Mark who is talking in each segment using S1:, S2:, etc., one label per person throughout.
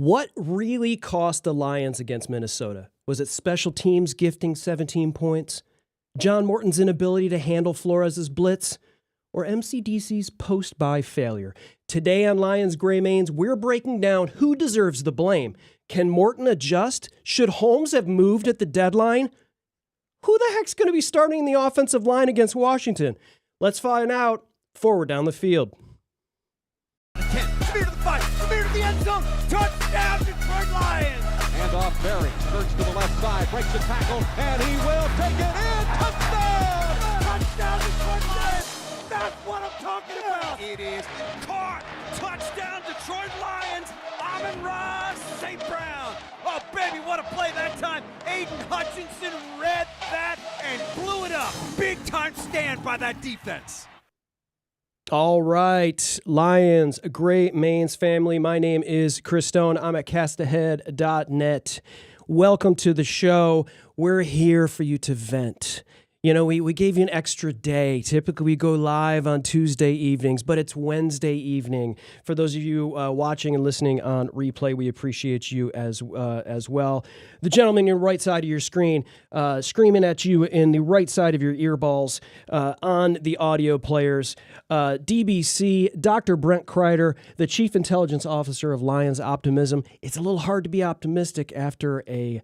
S1: What really cost the Lions against Minnesota? Was it special teams gifting 17 points? John Morton's inability to handle Flores' blitz? Or MCDC's post-bye failure? Today on Lions Gray Mains, we're breaking down who deserves the blame. Can Morton adjust? Should Holmes have moved at the deadline? Who the heck's going to be starting the offensive line against Washington? Let's find out. Forward down the field.
S2: 10. Come here to the fight. Come here to the end zone. Touchdown, Detroit Lions.
S3: Hand off Barry. Skirts to the left side. Breaks the tackle. And he will take it in. Touchdown.
S2: Touchdown, Detroit Lions. That's what I'm talking about. It is caught. Touchdown, Detroit Lions. Amon-Ra St. Brown. Oh, baby, what a play that time. Aiden Hutchinson read that and blew it up. Big time stand by that defense.
S1: All right, Lions, Gray Mains family. My name is Chris Stone. I'm at castahead.net. Welcome to the show. We're here for you to vent. You know, we gave you an extra day. Typically, we go live on Tuesday evenings, but it's Wednesday evening. For those of you watching and listening on replay, we appreciate you as well. The gentleman in the right side of your screen screaming at you in the right side of your earballs on the audio players. DBC, Dr. Brent Kreider, the Chief Intelligence Officer of Lions Optimism. It's a little hard to be optimistic after a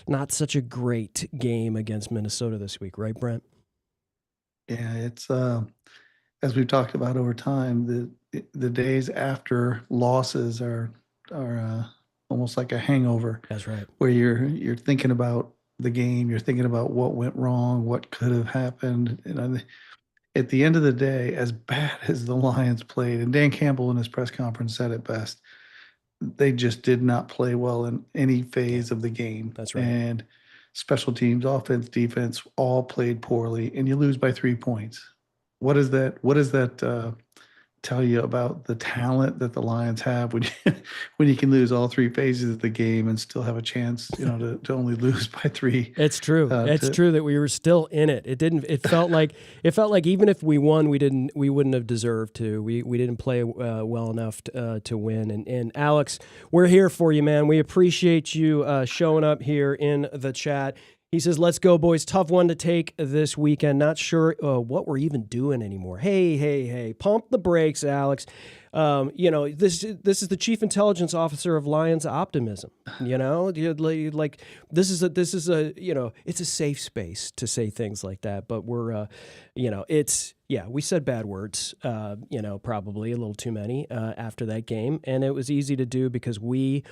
S1: not such a great game against Minnesota this week, right, Brent?
S4: Yeah, it's as we've talked about over time, the days after losses are almost like a hangover.
S1: That's right.
S4: Where you're thinking about the game, you're thinking about what went wrong, what could have happened. And at the end of the day, as bad as the Lions played, and Dan Campbell in his press conference said it best, they just did not play well in any phase of the game.
S1: That's right.
S4: And special teams, offense, defense, all played poorly, and you lose by 3 points. What does that tell you about the talent that the Lions have when you can lose all three phases of the game and still have a chance, to only lose by 3?
S1: It's true. It's true that we were still in it. It felt like even if we won, we wouldn't have deserved to. We didn't play well enough to win. And Alex, we're here for you, man. We appreciate you showing up here in the chat. He says, "Let's go, boys. Tough one to take this weekend. Not sure what we're even doing anymore." Hey, pump the brakes, Alex. This is the Chief Intelligence Officer of Lions Optimism. Like this is a it's a safe space to say things like that. But we're we said bad words. Probably a little too many after that game, and it was easy to do because we.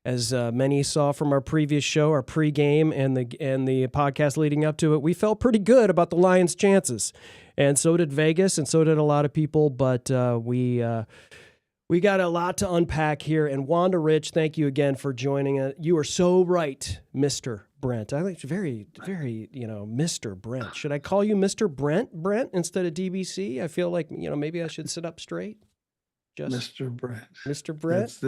S1: As many saw from our previous show, our pregame and the podcast leading up to it, we felt pretty good about the Lions' chances, and so did Vegas, and so did a lot of people. But we got a lot to unpack here. And Wanda Rich, thank you again for joining us. You are so right, Mr. Brent. I think very, very, Mr. Brent. Should I call you Mr. Brent instead of DBC? I feel like maybe I should sit up straight.
S4: Mr. Brent.
S1: Mr. Brent?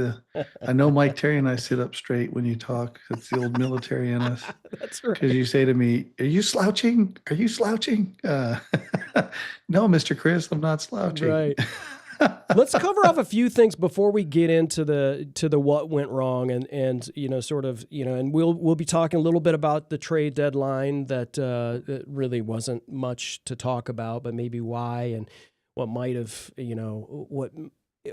S4: I know Mike Terry and I sit up straight when you talk. It's the old military in us.
S1: That's right.
S4: Because you say to me, "Are you slouching? Are you slouching?" No, Mr. Chris, I'm not slouching.
S1: Right. Let's cover off a few things before we get into the what went wrong and and we'll be talking a little bit about the trade deadline that really wasn't much to talk about, but maybe why and what might have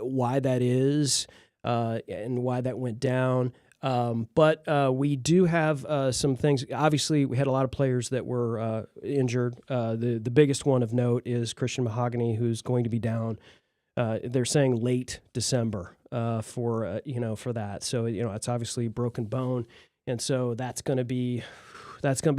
S1: why that is and why that went down. But we do have some things. Obviously, we had a lot of players that were injured. The biggest one of note is Christian Mahogany, who's going to be down. They're saying late December for that. So, it's obviously broken bone. And so that's going to be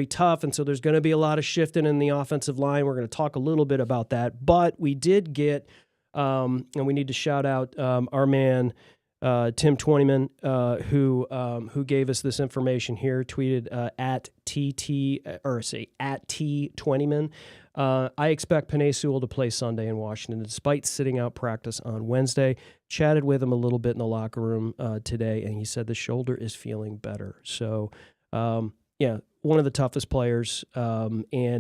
S1: tough. And so there's going to be a lot of shifting in the offensive line. We're going to talk a little bit about that. But we did get, and we need to shout out our man, Tim Twentyman, who gave us this information here, tweeted at T20man. I expect Penei Sewell to play Sunday in Washington, despite sitting out practice on Wednesday. Chatted with him a little bit in the locker room today, and he said the shoulder is feeling better. So, one of the toughest players, and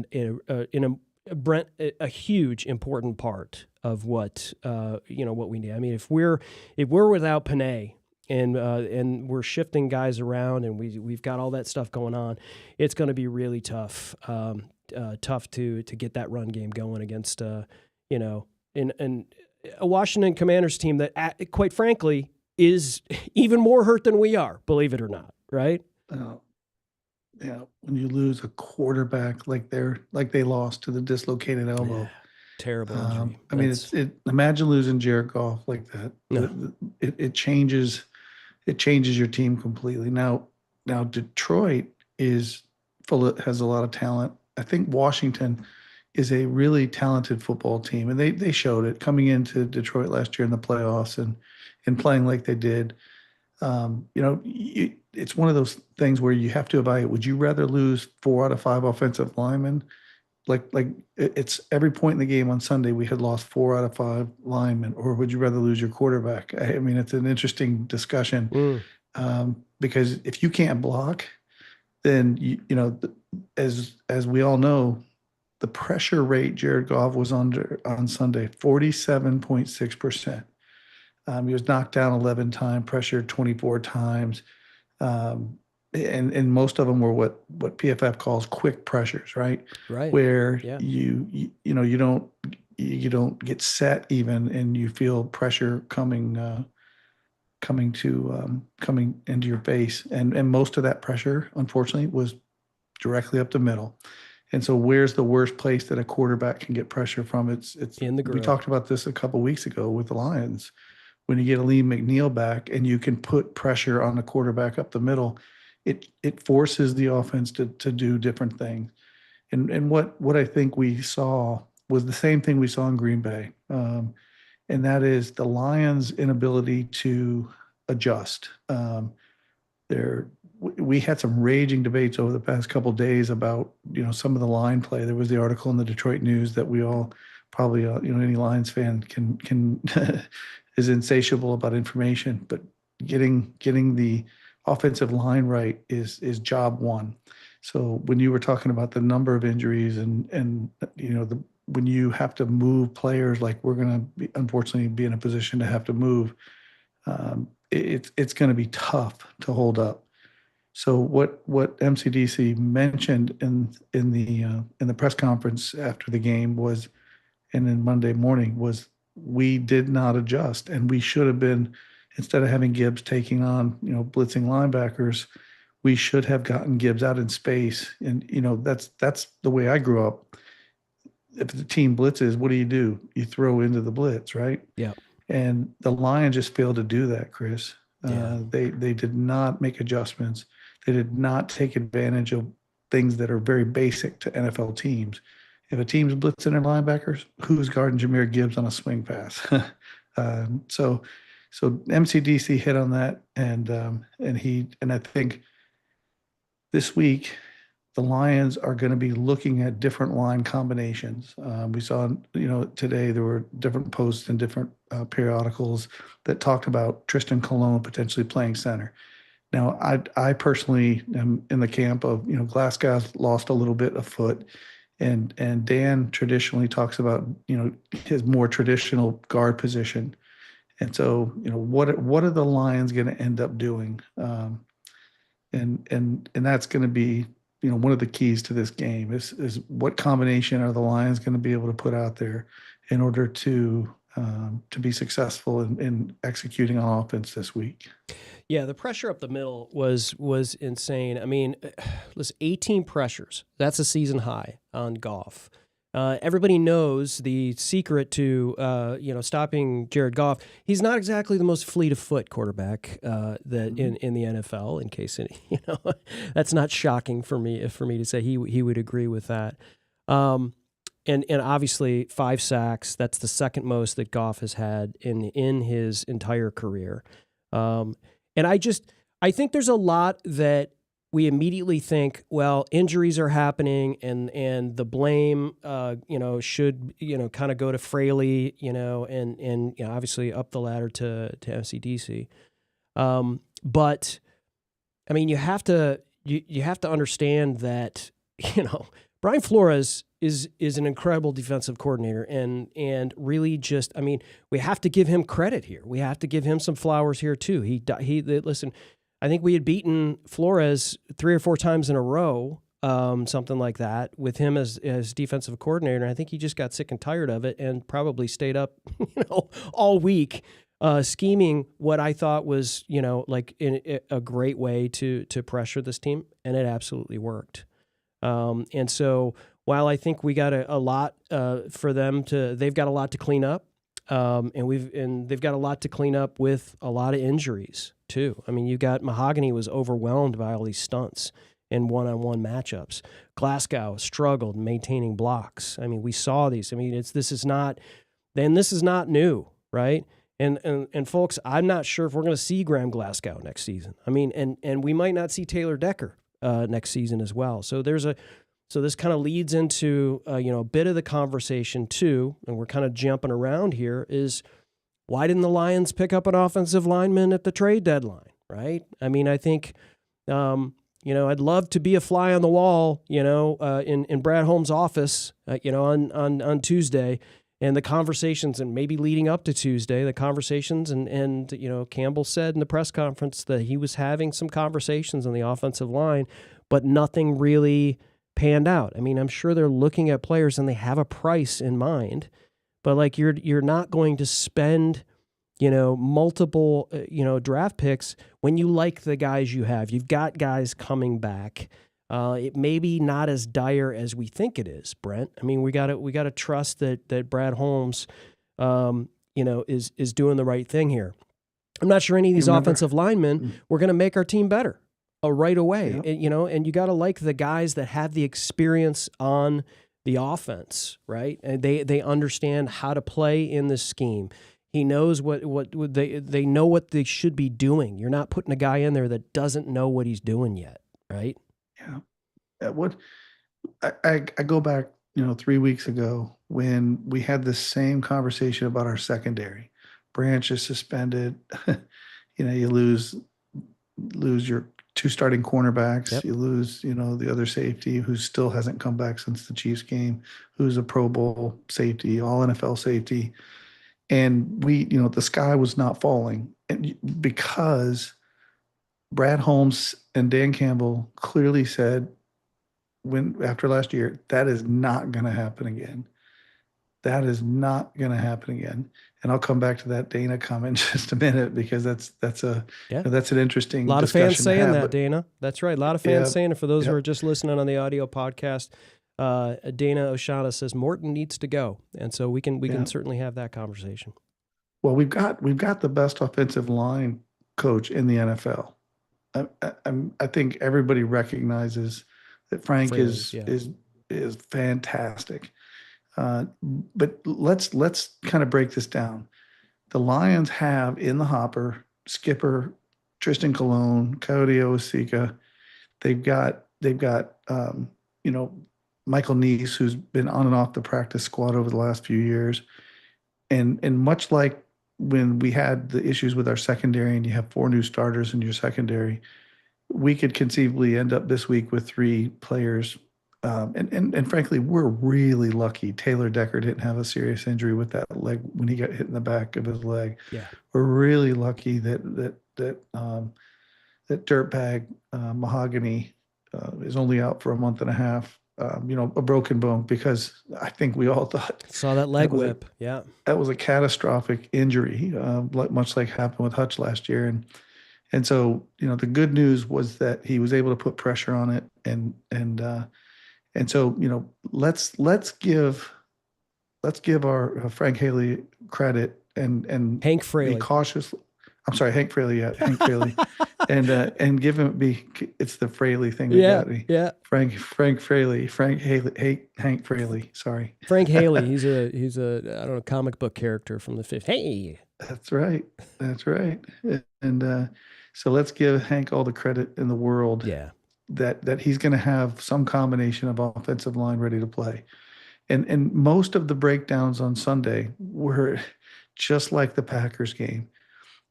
S1: Brent, a huge important part of what we need. I mean, if we're without Penei, and we're shifting guys around, and we've got all that stuff going on. It's going to be really tough, tough to get that run game going against in a Washington Commanders team that, quite frankly, is even more hurt than we are. Believe it or not, right?
S4: Yeah, when you lose a quarterback like they lost to the dislocated elbow.
S1: Yeah. Terrible injury.
S4: I mean, imagine losing Jared Goff like that.
S1: No.
S4: It changes your team completely. Now Detroit has a lot of talent. I think Washington is a really talented football team, and they showed it coming into Detroit last year in the playoffs and playing like they did. It's one of those things where you have to evaluate. Would you rather lose 4 out of 5 offensive linemen? Like it's every point in the game on Sunday we had lost 4 out of 5 linemen, or would you rather lose your quarterback? I mean, it's an interesting discussion because if you can't block, then as we all know, the pressure rate Jared Goff was under on Sunday, 47.6%. He was knocked down 11 times, pressured 24 times. And most of them were what PFF calls quick pressures, right?
S1: Right.
S4: Where you don't get set even, and you feel pressure coming into your face, and most of that pressure, unfortunately, was directly up the middle. And so, where's the worst place that a quarterback can get pressure from? It's
S1: in the grill.
S4: We talked about this a couple of weeks ago with the Lions. When you get Lee McNeil back and you can put pressure on the quarterback up the middle, it forces the offense to do different things. And what I think we saw was the same thing we saw in Green Bay. And that is the Lions' inability to adjust. We had some raging debates over the past couple of days about, some of the line play. There was the article in the Detroit News that we all probably, any Lions fan can is insatiable about information, but getting the offensive line right is job one. So when you were talking about the number of injuries and when you have to move players, like we're going to unfortunately be in a position to have to move, it's going to be tough to hold up. So what MCDC mentioned in the press conference after the game was, and then Monday morning was, we did not adjust, and we should have been, instead of having Gibbs taking on, blitzing linebackers, we should have gotten Gibbs out in space. And, that's the way I grew up. If the team blitzes, what do? You throw into the blitz, right?
S1: Yeah.
S4: And the Lions just failed to do that, Chris.
S1: Yeah.
S4: They did not make adjustments. They did not take advantage of things that are very basic to NFL teams. If a team's blitzing their linebackers, who's guarding Jahmyr Gibbs on a swing pass? So MCDC hit on that, and I think this week the Lions are going to be looking at different line combinations. We saw, today there were different posts and different periodicals that talked about Tristan Colon potentially playing center. Now, I personally am in the camp of, Glasgow's lost a little bit of foot. And Dan traditionally talks about, his more traditional guard position. And so, what are the Lions going to end up doing? And that's going to be, one of the keys to this game is what combination are the Lions going to be able to put out there in order to be successful in executing on offense this week.
S1: Yeah, the pressure up the middle was insane. I mean, listen, 18 pressures. That's a season high on Goff. Everybody knows the secret to stopping Jared Goff. He's not exactly the most fleet of foot quarterback that in the NFL. In case that's not shocking for me to say he would agree with that. And obviously 5 sacks. That's the second most that Goff has had in his entire career. And I think there's a lot that we immediately think, well, injuries are happening and the blame, should, kind of go to Fraley, and obviously up the ladder to MCDC. But I mean, you have to understand that, Brian Flores is an incredible defensive coordinator, and really just, I mean, we have to give him credit here. We have to give him some flowers here too. Listen, I think we had beaten Flores 3 or 4 times in a row, something like that, with him as defensive coordinator. And I think he just got sick and tired of it and probably stayed up, all week, scheming what I thought was, like a great way to pressure this team, and it absolutely worked. And so while I think we got a lot for them they've got a lot to clean up, and they've got a lot to clean up with a lot of injuries too. I mean, you got Mahogany was overwhelmed by all these stunts in one-on-one matchups. Glasgow struggled maintaining blocks. I mean, we saw these. I mean, this is not new, right? And folks, I'm not sure if we're going to see Graham Glasgow next season. I mean, and we might not see Taylor Decker next season as well. So this kind of leads into a bit of the conversation too, and we're kind of jumping around here, is why didn't the Lions pick up an offensive lineman at the trade deadline, right? I mean, I think I'd love to be a fly on the wall, in Brad Holmes' office, on Tuesday, and the conversations, and maybe leading up to Tuesday, the conversations, and Campbell said in the press conference that he was having some conversations on the offensive line, but nothing really panned out. I mean, I'm sure they're looking at players and they have a price in mind, but like you're not going to spend, multiple, draft picks when you like the guys you have. You've got guys coming back. It may be not as dire as we think it is, Brent. I mean, we gotta trust that Brad Holmes, is doing the right thing here. I'm not sure any of these offensive linemen were going to make our team better right away.
S4: Yeah.
S1: And you got to like the guys that have the experience on the offense, right? And they understand how to play in this scheme. He knows what they know what they should be doing. You're not putting a guy in there that doesn't know what he's doing yet, right?
S4: Yeah. I go back, 3 weeks ago when we had the same conversation about our secondary. Branch is suspended. You lose your 2 starting cornerbacks.
S1: Yep.
S4: You lose, the other safety who still hasn't come back since the Chiefs game, who's a Pro Bowl safety, all NFL safety. And the sky was not falling, and because Brad Holmes and Dan Campbell clearly said after last year, that is not going to happen again. That is not going to happen again. And I'll come back to that Dana comment in just a minute, because that's an interesting.
S1: A lot of fans saying that,
S4: but
S1: Dana. That's right. A lot of fans saying it. For those who are just listening on the audio podcast, Dana Oshana says Morton needs to go, and so we can certainly have that conversation.
S4: Well, we've got the best offensive line coach in the NFL. I think everybody recognizes that Frank is fantastic. But let's kind of break this down. The Lions have in the hopper skipper Tristan Colon, Coyote Osika. They've got Michael Neese, who's been on and off the practice squad over the last few years, and much like when we had the issues with our secondary, and you have 4 new starters in your secondary, we could conceivably end up this week with 3 players. And frankly, we're really lucky Taylor Decker didn't have a serious injury with that leg when he got hit in the back of his leg.
S1: Yeah,
S4: we're really lucky that dirtbag Mahogany is only out for a month and a half. A broken bone, because I think we all thought
S1: saw that leg whip.
S4: That was a catastrophic injury, much like happened with Hutch last year. And so, the good news was that he was able to put pressure on it. And so, let's give our Frank Haley credit and
S1: Hank Fraley.
S4: Be cautious. I'm sorry, Hank Fraley. Yeah, Hank Fraley, and give him it's the Fraley thing that got me.
S1: Yeah.
S4: Frank Fraley, Hank Fraley. Sorry,
S1: Frank Haley. He's a I don't know, comic book character from the 50s. Hey,
S4: that's right. And so let's give Hank all the credit in the world.
S1: Yeah,
S4: that he's going to have some combination of offensive line ready to play, and most of the breakdowns on Sunday were just like the Packers game.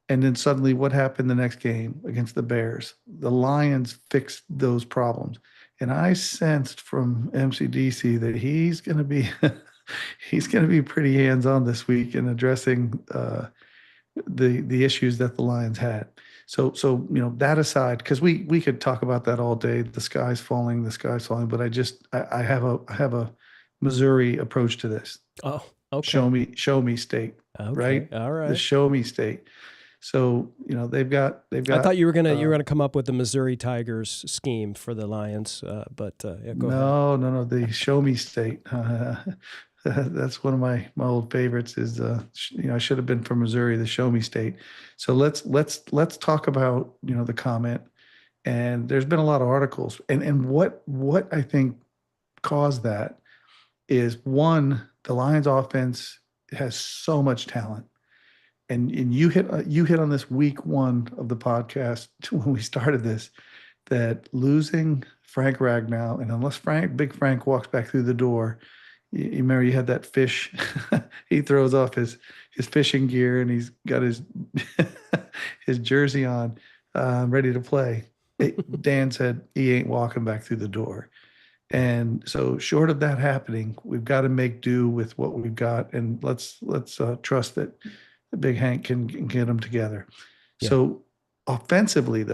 S4: And then suddenly what happened the next game against the Bears? The Lions fixed those problems. And I sensed from MCDC that he's going to be he's going to be pretty hands-on this week in addressing the issues that the Lions had. So that aside, because we could talk about that all day. The sky's falling, but I have a Missouri approach to this.
S1: Oh, okay.
S4: Show me state.
S1: Okay.
S4: Right?
S1: All right.
S4: The show me state. So, they've got.
S1: I thought you were gonna come up with the Missouri Tigers scheme for the Lions, but yeah, go ahead.
S4: No, the show me state. That's one of my old favorites. Is I should have been from Missouri, the show me state. So let's talk about the comment. And there's been a lot of articles, and what I think caused that is, one, the Lions offense has so much talent. And you hit on this week one of the podcast when we started this, that losing Frank Ragnow, and unless Big Frank walks back through the door, you remember you had that fish. He throws off his fishing gear and he's got his his jersey on, ready to play. Dan said he ain't walking back through the door. And so, short of that happening, we've got to make do with what we've got, and let's trust that Big Hank can get them together. Yeah. So offensively,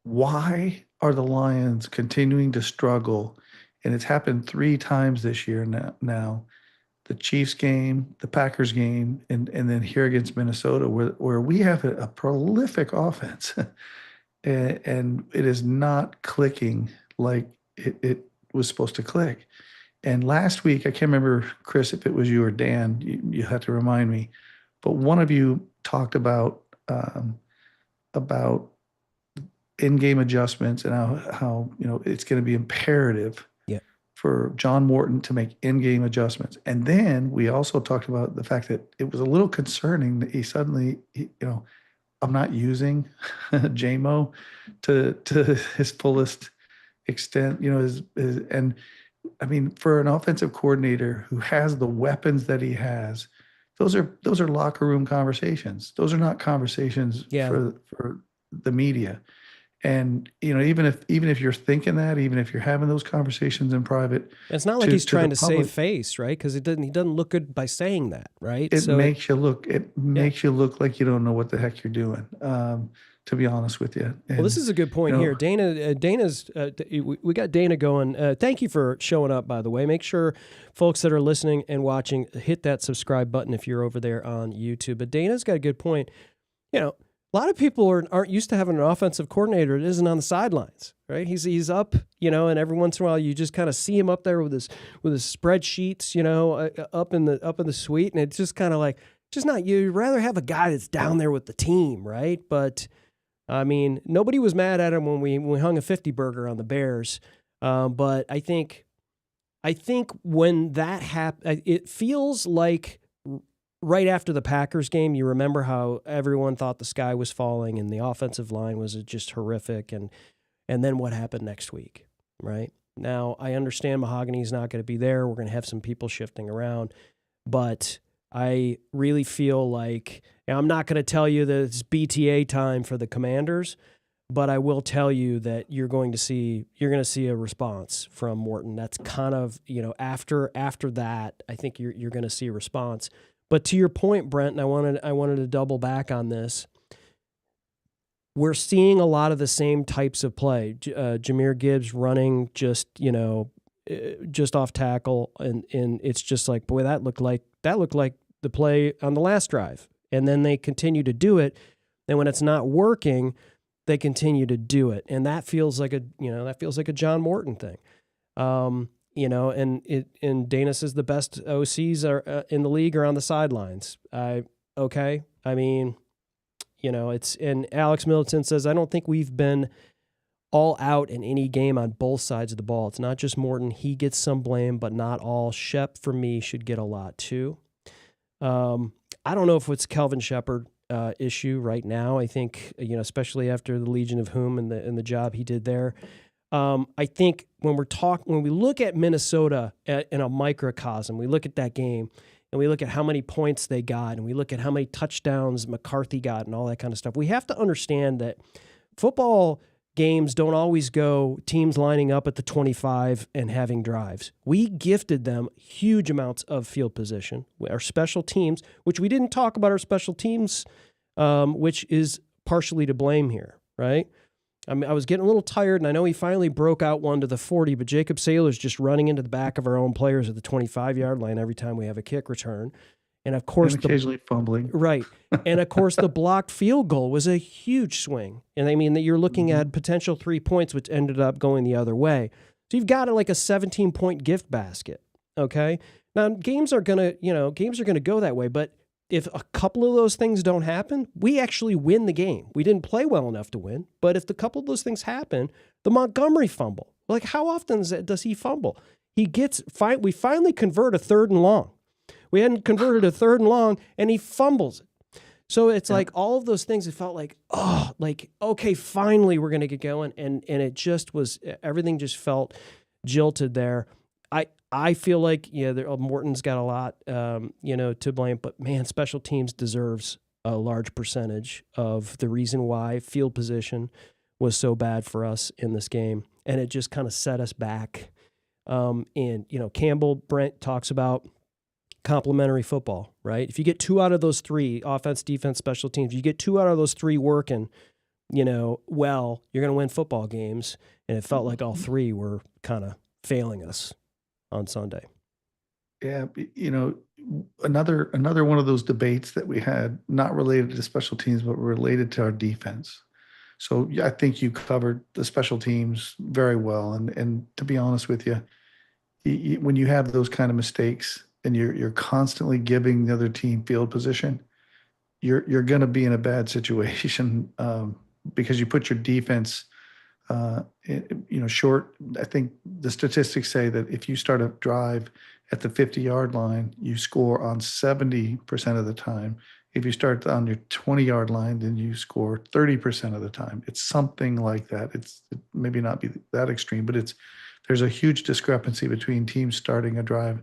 S4: why are the Lions continuing to struggle? And it's happened 3 times this year now. The Chiefs game, the Packers game, and then here against Minnesota, where we have a prolific offense, and it is not clicking like it was supposed to click. And last week, I can't remember, Chris, if it was you or Dan, you have to remind me, but one of you talked about in-game adjustments and how it's going to be imperative for John Morton to make in-game adjustments. And then we also talked about the fact that it was a little concerning that he suddenly, I'm not using JMO to his fullest extent, and I mean, for an offensive coordinator who has the weapons that he has, those are locker room conversations. Those are not conversations for the media. And even if you're thinking that, even if you're having those conversations in private,
S1: it's not like he's trying to save face, right? Because he doesn't look good by saying that, right?
S4: It makes you look like you don't know what the heck you're doing. To be honest with you. And,
S1: well, this is a good point here. Dana's we got Dana going. Thank you for showing up, by the way. Make sure folks that are listening and watching hit that subscribe button if you're over there on YouTube. But Dana's got a good point. A lot of people aren't used to having an offensive coordinator that isn't on the sidelines, right? He's up, and every once in a while you just kind of see him up there with his spreadsheets, up in the suite, and it's just kind of like, just not you. You'd rather have a guy that's down there with the team, right? But I mean, nobody was mad at him when we hung a 50 burger on the Bears. But I think when that happened, it feels like right after the Packers game, you remember how everyone thought the sky was falling and the offensive line was just horrific. And then what happened next week, right? Now, I understand Mahogany's not going to be there. We're going to have some people shifting around. But I really feel like, and I'm not going to tell you that it's BTA time for the Commanders, but I will tell you that you're going to see a response from Morton. That's kind of, after that, I think you're going to see a response. But to your point, Brent, and I wanted to double back on this. We're seeing a lot of the same types of play. Jahmyr Gibbs running just off tackle, and it's just like, boy, that looked like the play on the last drive. And then they continue to do it. And when it's not working, they continue to do it. And that feels like a John Morton thing. And Dana says the best OCs are in the league are on the sidelines. Okay. I mean, and Alex Middleton says, I don't think we've been all out in any game on both sides of the ball. It's not just Morton. He gets some blame, but not all. Shep, for me, should get a lot too. I don't know if it's Kelvin Shepherd issue right now. I think, especially after the Legion of Whom and the job he did there. I think when we look at Minnesota in a microcosm, we look at that game and we look at how many points they got and we look at how many touchdowns McCarthy got and all that kind of stuff. We have to understand that football games don't always go teams lining up at the 25 and having drives. We gifted them huge amounts of field position. Our special teams, which we didn't talk about our special teams, which is partially to blame here, right? I mean, I was getting a little tired, and I know he finally broke out one to the 40, but Jacob Saylor's just running into the back of our own players at the 25-yard line every time we have a kick return. And of course,
S4: occasionally fumbling.
S1: Right. And of course, the blocked field goal was a huge swing. And I mean, that you're looking at potential 3 points, which ended up going the other way. So you've got like a 17-point gift basket. Okay. Now games are going to go that way. But if a couple of those things don't happen, we actually win the game. We didn't play well enough to win. But if a couple of those things happen, the Montgomery fumble, like how often does he fumble? We finally convert a 3rd and long. We hadn't converted a 3rd and long, and he fumbles it. So it's like all of those things, it felt like, okay, finally we're going to get going. And it just was, everything just felt jilted there. I feel like, Morton's got a lot, to blame, but man, special teams deserves a large percentage of the reason why field position was so bad for us in this game. And it just kind of set us back. Campbell, Brent talks about complementary football, right? If you get 2 out of those 3, offense, defense, special teams, you get 2 out of those 3 working, well, you're going to win football games. And it felt like all 3 were kind of failing us on Sunday.
S4: Yeah. Another one of those debates that we had, not related to special teams, but related to our defense. So I think you covered the special teams very well. And to be honest with you, when you have those kind of mistakes, and you're constantly giving the other team field position, you're going to be in a bad situation because you put your defense, short. I think the statistics say that if you start a drive at the 50-yard line, you score on 70% of the time. If you start on your 20-yard line, then you score 30% of the time. It's something like that. It maybe not be that extreme, but there's a huge discrepancy between teams starting a drive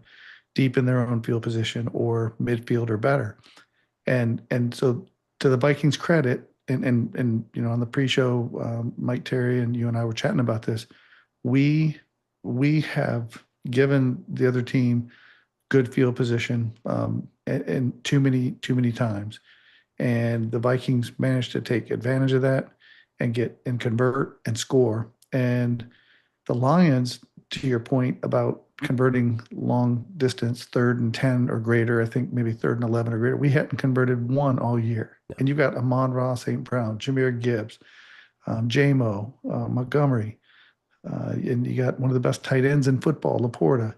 S4: deep in their own field position or midfield or better. And so to the Vikings' credit, and on the pre-show, Mike Terry and you and I were chatting about this, we have given the other team good field position and too many times. And the Vikings managed to take advantage of that and convert and score. And the Lions, to your point about converting long distance, 3rd and 10 or greater, I think maybe 3rd and 11 or greater, we hadn't converted 1 all year. Yeah. And you've got Amon-Ra St. Brown, Jahmyr Gibbs, J-Mo, Montgomery, and you got one of the best tight ends in football, Laporta.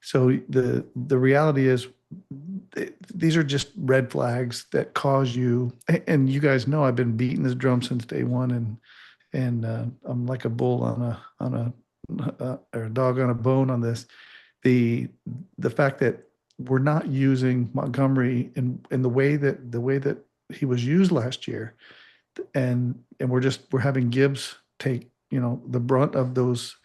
S4: So the reality is these are just red flags that cause you, and you guys know I've been beating this drum since day one, and I'm like a bull or a dog on a bone on this. The fact that we're not using Montgomery in the way that he was used last year, and we're having Gibbs take the brunt of those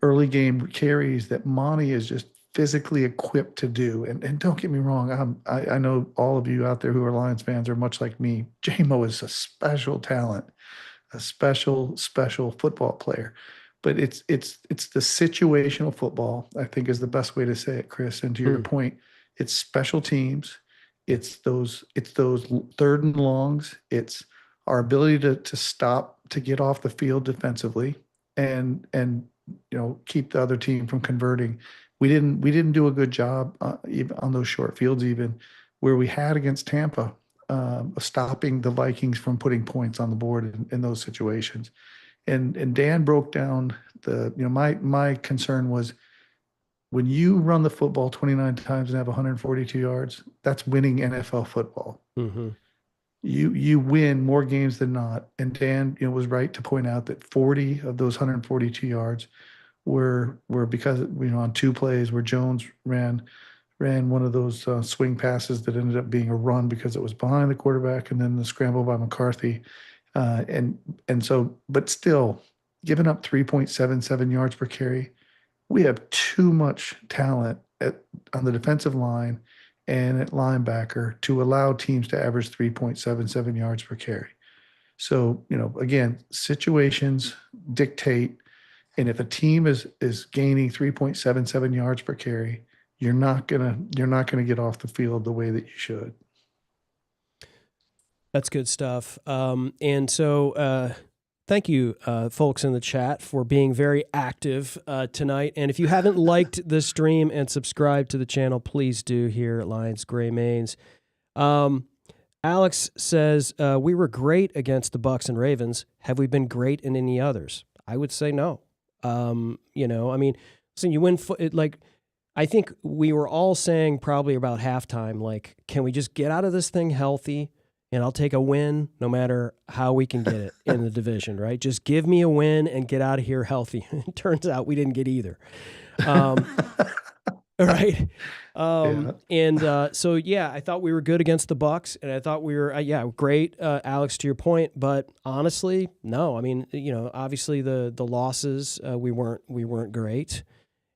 S4: early game carries that Monty is just physically equipped to do. And don't get me wrong, I know all of you out there who are Lions fans are much like me. J-Mo is a special talent, a special football player. But it's the situational football, I think, is the best way to say it, Chris. And to your point, it's special teams, it's those 3rd and longs, it's our ability to stop, to get off the field defensively, and keep the other team from converting. We didn't do a good job even on those short fields, even where we had against Tampa, stopping the Vikings from putting points on the board in those situations. And Dan broke down my concern was when you run the football 29 times and have 142 yards, that's winning NFL football. Mm-hmm. You win more games than not. And Dan was right to point out that 40 of those 142 yards were because on 2 plays where Jones ran one of those swing passes that ended up being a run because it was behind the quarterback, and then the scramble by McCarthy. But still, giving up 3.77 yards per carry, we have too much talent on the defensive line and at linebacker to allow teams to average 3.77 yards per carry. So, again, situations dictate. And if a team is gaining 3.77 yards per carry, you're not gonna get off the field the way that you should.
S1: That's good stuff. And so thank you, folks in the chat, for being very active tonight. And if you haven't liked the stream and subscribed to the channel, please do here at Lions Gray Mains. Alex says, we were great against the Bucs and Ravens. Have we been great in any others? I would say no. Listen, you win, I think we were all saying probably about halftime, like, can we just get out of this thing healthy? And I'll take a win no matter how we can get it in the division, right? Just give me a win and get out of here healthy. It turns out we didn't get either. Right. So I thought we were good against the Bucs, and I thought we were, great, Alex, to your point. But honestly, no. I mean, obviously the losses, we weren't great.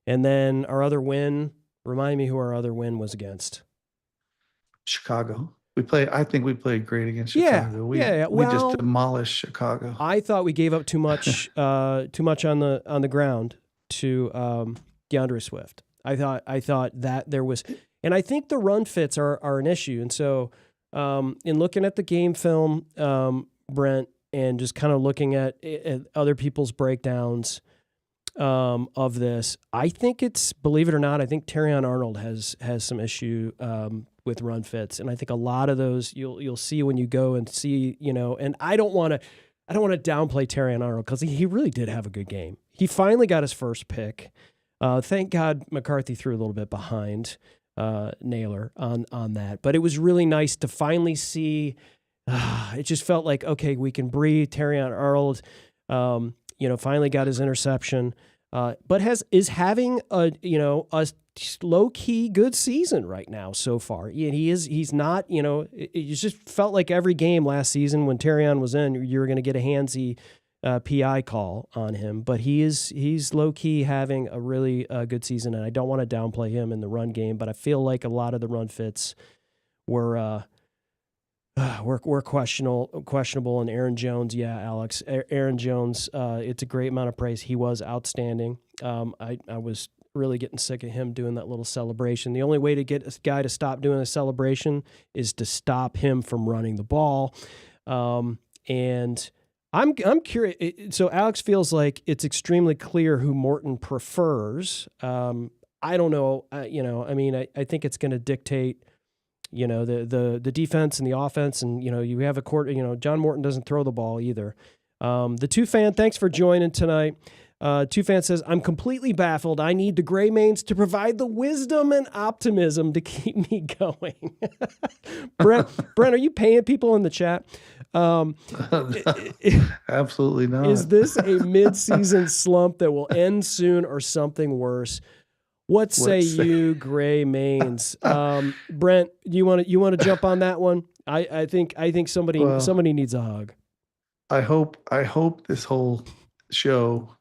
S1: And then our other win, remind me who our other win was against.
S4: Chicago. I think we played great against Chicago. We just demolished Chicago.
S1: I thought we gave up too much on the ground to DeAndre Swift. I thought that there was, and I think the run fits are an issue. And so, in looking at the game film, Brent, and just kind of looking at other people's breakdowns of this, I think it's, believe it or not, I think Terrion Arnold has some issue with run fits, and I think a lot of those you'll see when you go and see, and I don't want to downplay Terrion Arnold, because he really did have a good game. He finally got his first pick. Thank God McCarthy threw a little bit behind Naylor on that, but it was really nice to finally see. It just felt like, okay, we can breathe. Terrion Arnold, finally got his interception, but is having a low key good season right now so far. He's not, it just felt like every game last season when Terrion was in, you were going to get a handsy PI call on him, but he's low key having a really good season, and I don't want to downplay him in the run game, but I feel like a lot of the run fits were questionable. And Aaron Jones, Alex, Aaron Jones, it's a great amount of praise. He was outstanding. I was really getting sick of him doing that little celebration. The only way to get a guy to stop doing a celebration is to stop him from running the ball. And I'm curious. So Alex feels like it's extremely clear who Morton prefers. I don't know. I think it's going to dictate, the defense and the offense, and, you have a quarter, John Morton doesn't throw the ball either. The Two Fan, thanks for joining tonight. Two Fan says, I'm completely baffled. I need the Gray Mains to provide the wisdom and optimism to keep me going. Brent, are you paying people in the chat?
S4: Absolutely not.
S1: Is this a mid-season slump that will end soon or something worse? What say you, Gray Mains? Brent, you want to jump on that one? I think somebody needs a hug.
S4: I hope this whole show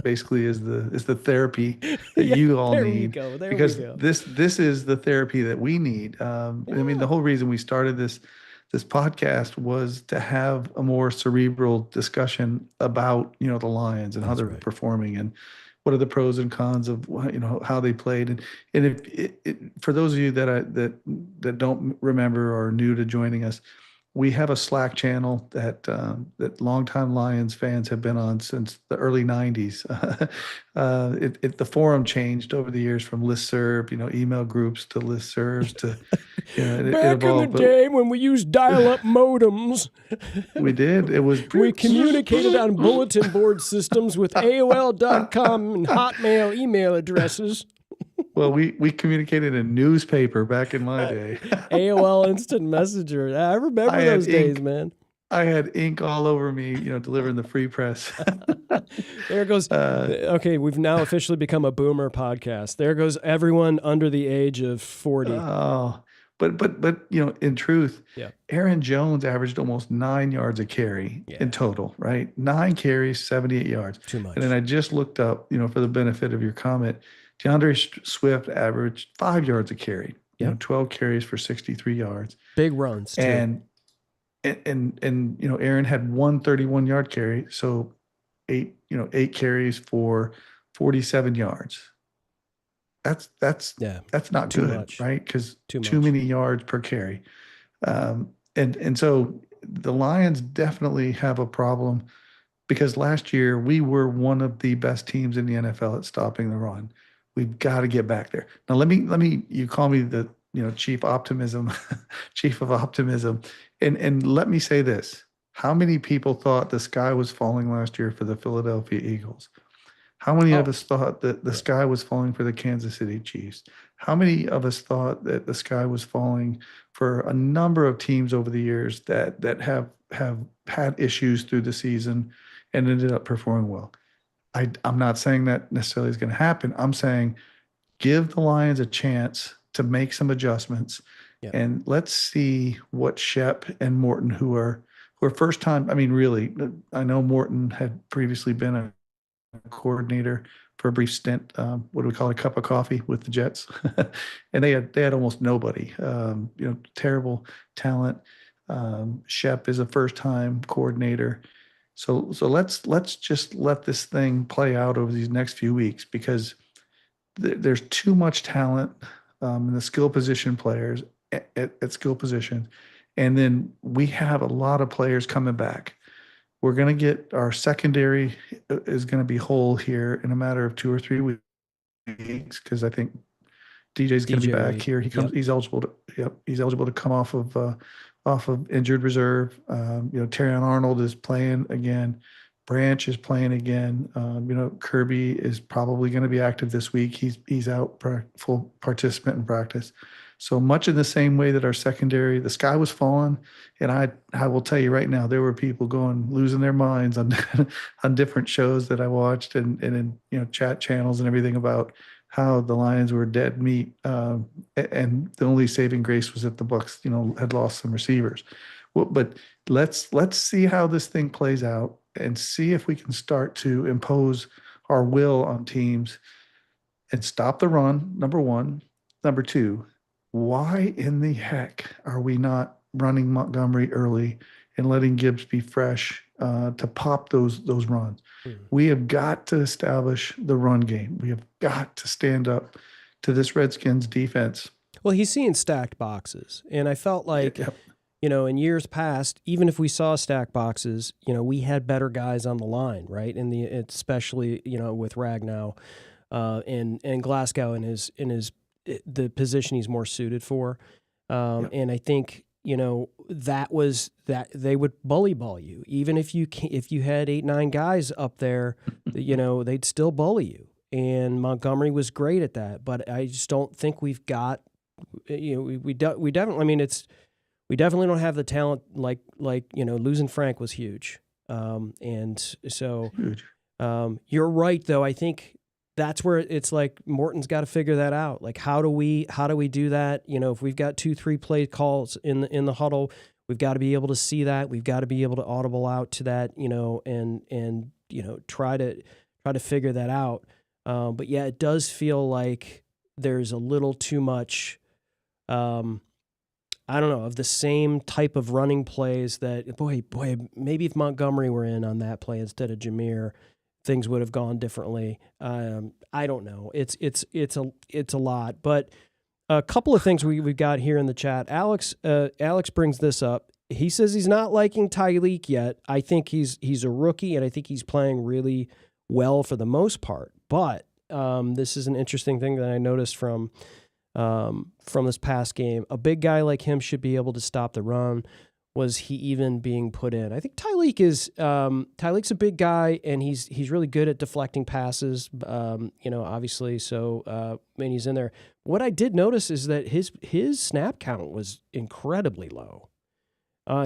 S4: basically is the therapy that you all need, because this is the therapy that we need. The whole reason we started this podcast was to have a more cerebral discussion about the Lions and how they're performing, and what are the pros and cons of how they played. And if for those of you that don't remember or are new to joining us, we have a Slack channel that longtime Lions fans have been on since the early 90s. The forum changed over the years from listserv, email groups, to listservs, to
S1: back in the day when we used dial-up modems.
S4: We did.
S1: We communicated on bulletin board systems with AOL.com and Hotmail email addresses.
S4: Well, we communicated in newspaper back in my day.
S1: AOL Instant Messenger. I remember those days, man.
S4: I had ink all over me, delivering the free press.
S1: There goes. Okay, we've now officially become a boomer podcast. There goes everyone under the age of 40.
S4: Oh, but in truth, Aaron Jones averaged almost 9 yards a carry in total, right? 9 carries, 78 yards.
S1: Too much.
S4: And then I just looked up, for the benefit of your comment, DeAndre Swift averaged 5 yards a carry. 12 carries for 63 yards.
S1: Big runs, too.
S4: And and Aaron had 131-yard carry, so eight carries for 47 yards. That's
S1: Yeah,
S4: that's not
S1: too
S4: good,
S1: much.
S4: right? Because
S1: Too
S4: too
S1: much.
S4: many yards per carry. And so the Lions definitely have a problem because last year we were one of the best teams in the NFL at stopping the run. We've got to get back there. Now let me you call me the chief optimism, chief of optimism. And let me say this. How many people thought the sky was falling last year for the Philadelphia Eagles? How many of
S1: Oh,
S4: us thought that the
S1: yeah.
S4: sky was falling for the Kansas City Chiefs? How many of us thought that the sky was falling for a number of teams over the years that have had issues through the season and ended up performing well? I'm not saying that necessarily is going to happen. I'm saying give the Lions a chance to make some adjustments,
S1: Yeah.
S4: and let's see what Shep and Morton, who are first time. I mean, really, I know Morton had previously been a coordinator for a brief stint. What do we call it? A cup of coffee with the Jets, and they had almost nobody. Terrible talent. Shep is a first time coordinator. So let's just let this thing play out over these next few weeks because there's too much talent in the skill position players at skill position, and then we have a lot of players coming back. We're going to get our secondary is going to be whole here in a matter of 2 or 3 weeks because I think DJ's going to be
S1: DJ
S4: back
S1: Reed.
S4: here.
S1: Yep.
S4: He's eligible to. Yep, he's eligible to come off of injured reserve. Terrion Arnold is playing again. Branch is playing again. Kirby is probably going to be active this week. He's out full participant in practice. So much in the same way that our secondary, the sky was falling, and I will tell you right now, there were people losing their minds on on different shows that I watched and in chat channels and everything about how the Lions were dead meat, and the only saving grace was that the Bucs had lost some receivers. Well, but let's see how this thing plays out and see if we can start to impose our will on teams and stop the run. Number one. Number two, why in the heck are we not running Montgomery early and letting Gibbs be fresh to pop those runs? We have got to establish the run game. We have got to stand up to this Redskins defense.
S1: Well, he's seeing stacked boxes, and I felt like,
S4: Yep.
S1: in years past, even if we saw stacked boxes, we had better guys on the line, right? Especially with Ragnow, and Glasgow in the position he's more suited for,
S4: Yep.
S1: and I think that they would bully ball you, even if you had 8-9 guys up there, they'd still bully you. And Montgomery was great at that, but I just don't think we've got, we definitely. I mean, we definitely don't have the talent like losing Frank was huge, and so
S4: Huge.
S1: you're right though. I think that's where it's like Morton's got to figure that out. Like how do we do that? If we've got 2-3 play calls in the huddle, we've got to be able to see that. We've got to be able to audible out to that, and try to figure that out. But yeah, it does feel like there's a little too much, I don't know, of the same type of running plays that, boy, maybe if Montgomery were in on that play instead of Jameer, things would have gone differently. I don't know. It's a lot, but a couple of things we've got here in the chat. Alex brings this up. He says he's not liking Tyreek yet. I think he's a rookie, and I think he's playing really well for the most part. But this is an interesting thing that I noticed from this past game. A big guy like him should be able to stop the run. Was he even being put in? I think Tyreek's a big guy, and he's really good at deflecting passes. Obviously. So when he's in there, what I did notice is that his snap count was incredibly low.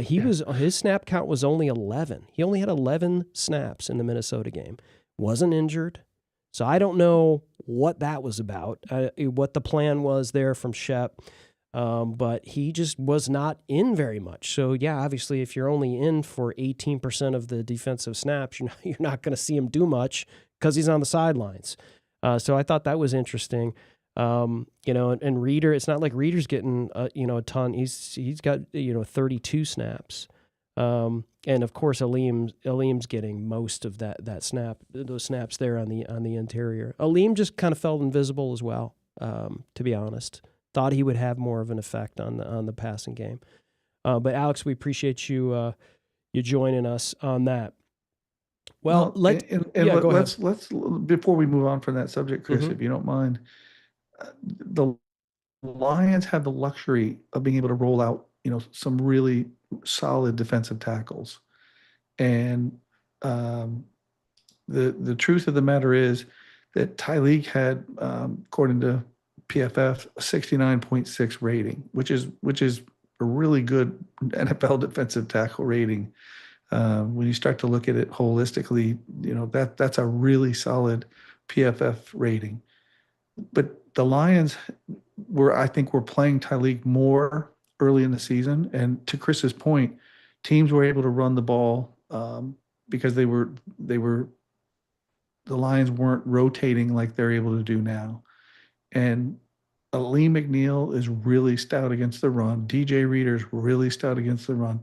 S1: His snap count was only 11. He only had 11 snaps in the Minnesota game. Wasn't injured. So I don't know what that was about, what the plan was there from Shep, but he just was not in very much. So, yeah, obviously if you're only in for 18% of the defensive snaps, you're not going to see him do much because he's on the sidelines. So I thought that was interesting. And Reeder, it's not like Reeder's getting, a ton. He's got, 32 snaps. And of course, Aleem's getting most of those snaps there on the interior. Aleem just kind of felt invisible as well, to be honest. Thought he would have more of an effect on the passing game. But Alex, we appreciate you joining us on that. Well,
S4: go ahead. Let's before we move on from that subject, Chris, if you don't mind, the Lions have the luxury of being able to roll out, some really solid defensive tackles, and the truth of the matter is that Tyreek had, according to PFF, a 69.6 rating, which is a really good NFL defensive tackle rating. When you start to look at it holistically, that's a really solid PFF rating. But the Lions I think were playing Tyreek more early in the season. And to Chris's point, teams were able to run the ball because the Lions weren't rotating like they're able to do now. And Lee McNeil is really stout against the run. DJ Reader's really stout against the run.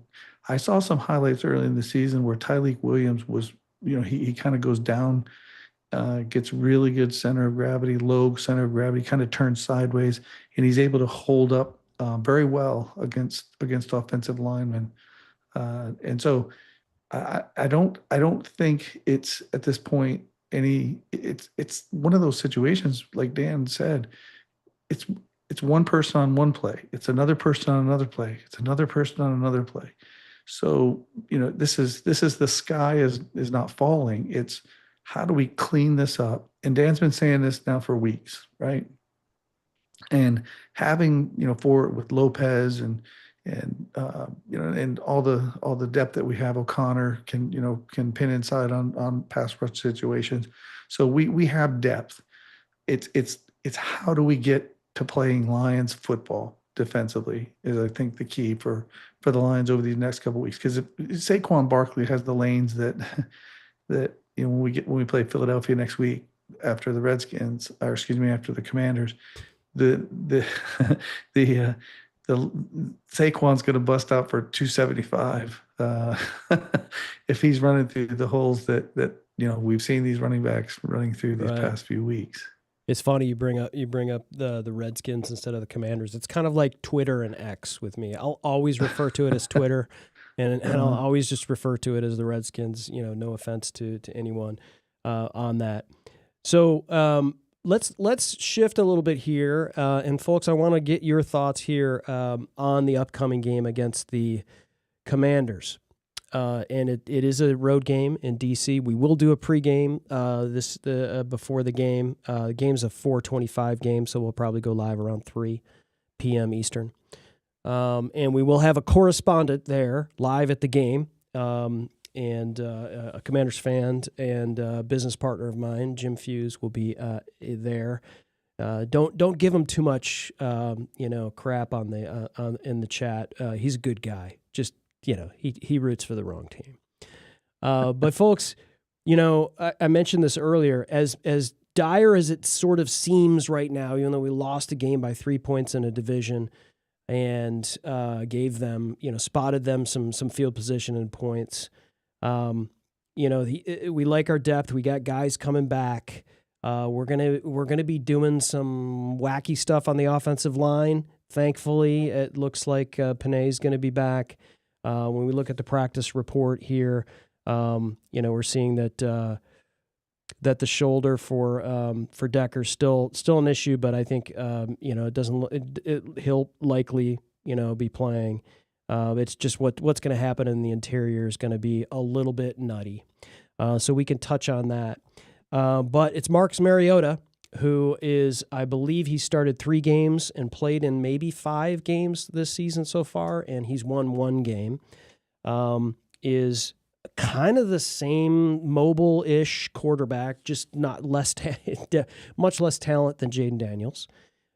S4: I saw some highlights early in the season where Tyreek Williams was, he kind of goes down, gets really good center of gravity, low center of gravity, kind of turns sideways, and he's able to hold up very well against offensive linemen. And so I don't think it's at this point it's one of those situations, like Dan said, it's one person on one play. It's another person on another play. It's another person on another play. So, this is the sky is not falling. It's how do we clean this up? And Dan's been saying this now for weeks, right? And having, forward with Lopez and all the depth that we have, O'Connor can pin inside on pass rush situations. So we have depth. It's how do we get to playing Lions football defensively is, I think, the key for the Lions over these next couple of weeks. Because if Saquon Barkley has the lanes that when we play Philadelphia next week after the Redskins, or excuse me, after the Commanders, the Saquon's going to bust out for 275 if he's running through the holes that we've seen these running backs running through these past few weeks.
S1: It's funny you bring up the Redskins instead of the Commanders. It's kind of like Twitter and X with me. I'll always refer to it as Twitter, and I'll always just refer to it as the Redskins. No offense to anyone on that. So let's shift a little bit here, and folks, I want to get your thoughts here on the upcoming game against the Commanders. And it is a road game in DC. We will do a pregame before the game. The game's a 4:25 game, so we'll probably go live around 3 p.m. Eastern. And we will have a correspondent there live at the game, and a Commanders fan and business partner of mine, Jim Fuse, will be there. Don't give him too much crap on in the chat. He's a good guy. Just he roots for the wrong team. But folks, I mentioned this earlier, as dire as it sort of seems right now, even though we lost a game by 3 points in a division and gave them, spotted them some field position and points. We like our depth. We got guys coming back. We're gonna be doing some wacky stuff on the offensive line. Thankfully, it looks like Panay's going to be back. When we look at the practice report here, we're seeing that the shoulder for Decker's still an issue, but I think he'll likely be playing. It's just what's going to happen in the interior is going to be a little bit nutty, so we can touch on that. But it's Marcus Mariota, who is, I believe he started 3 games and played in maybe 5 games this season so far, and he's won 1 game. Is kind of the same mobile-ish quarterback, just not much less talent than Jaden Daniels.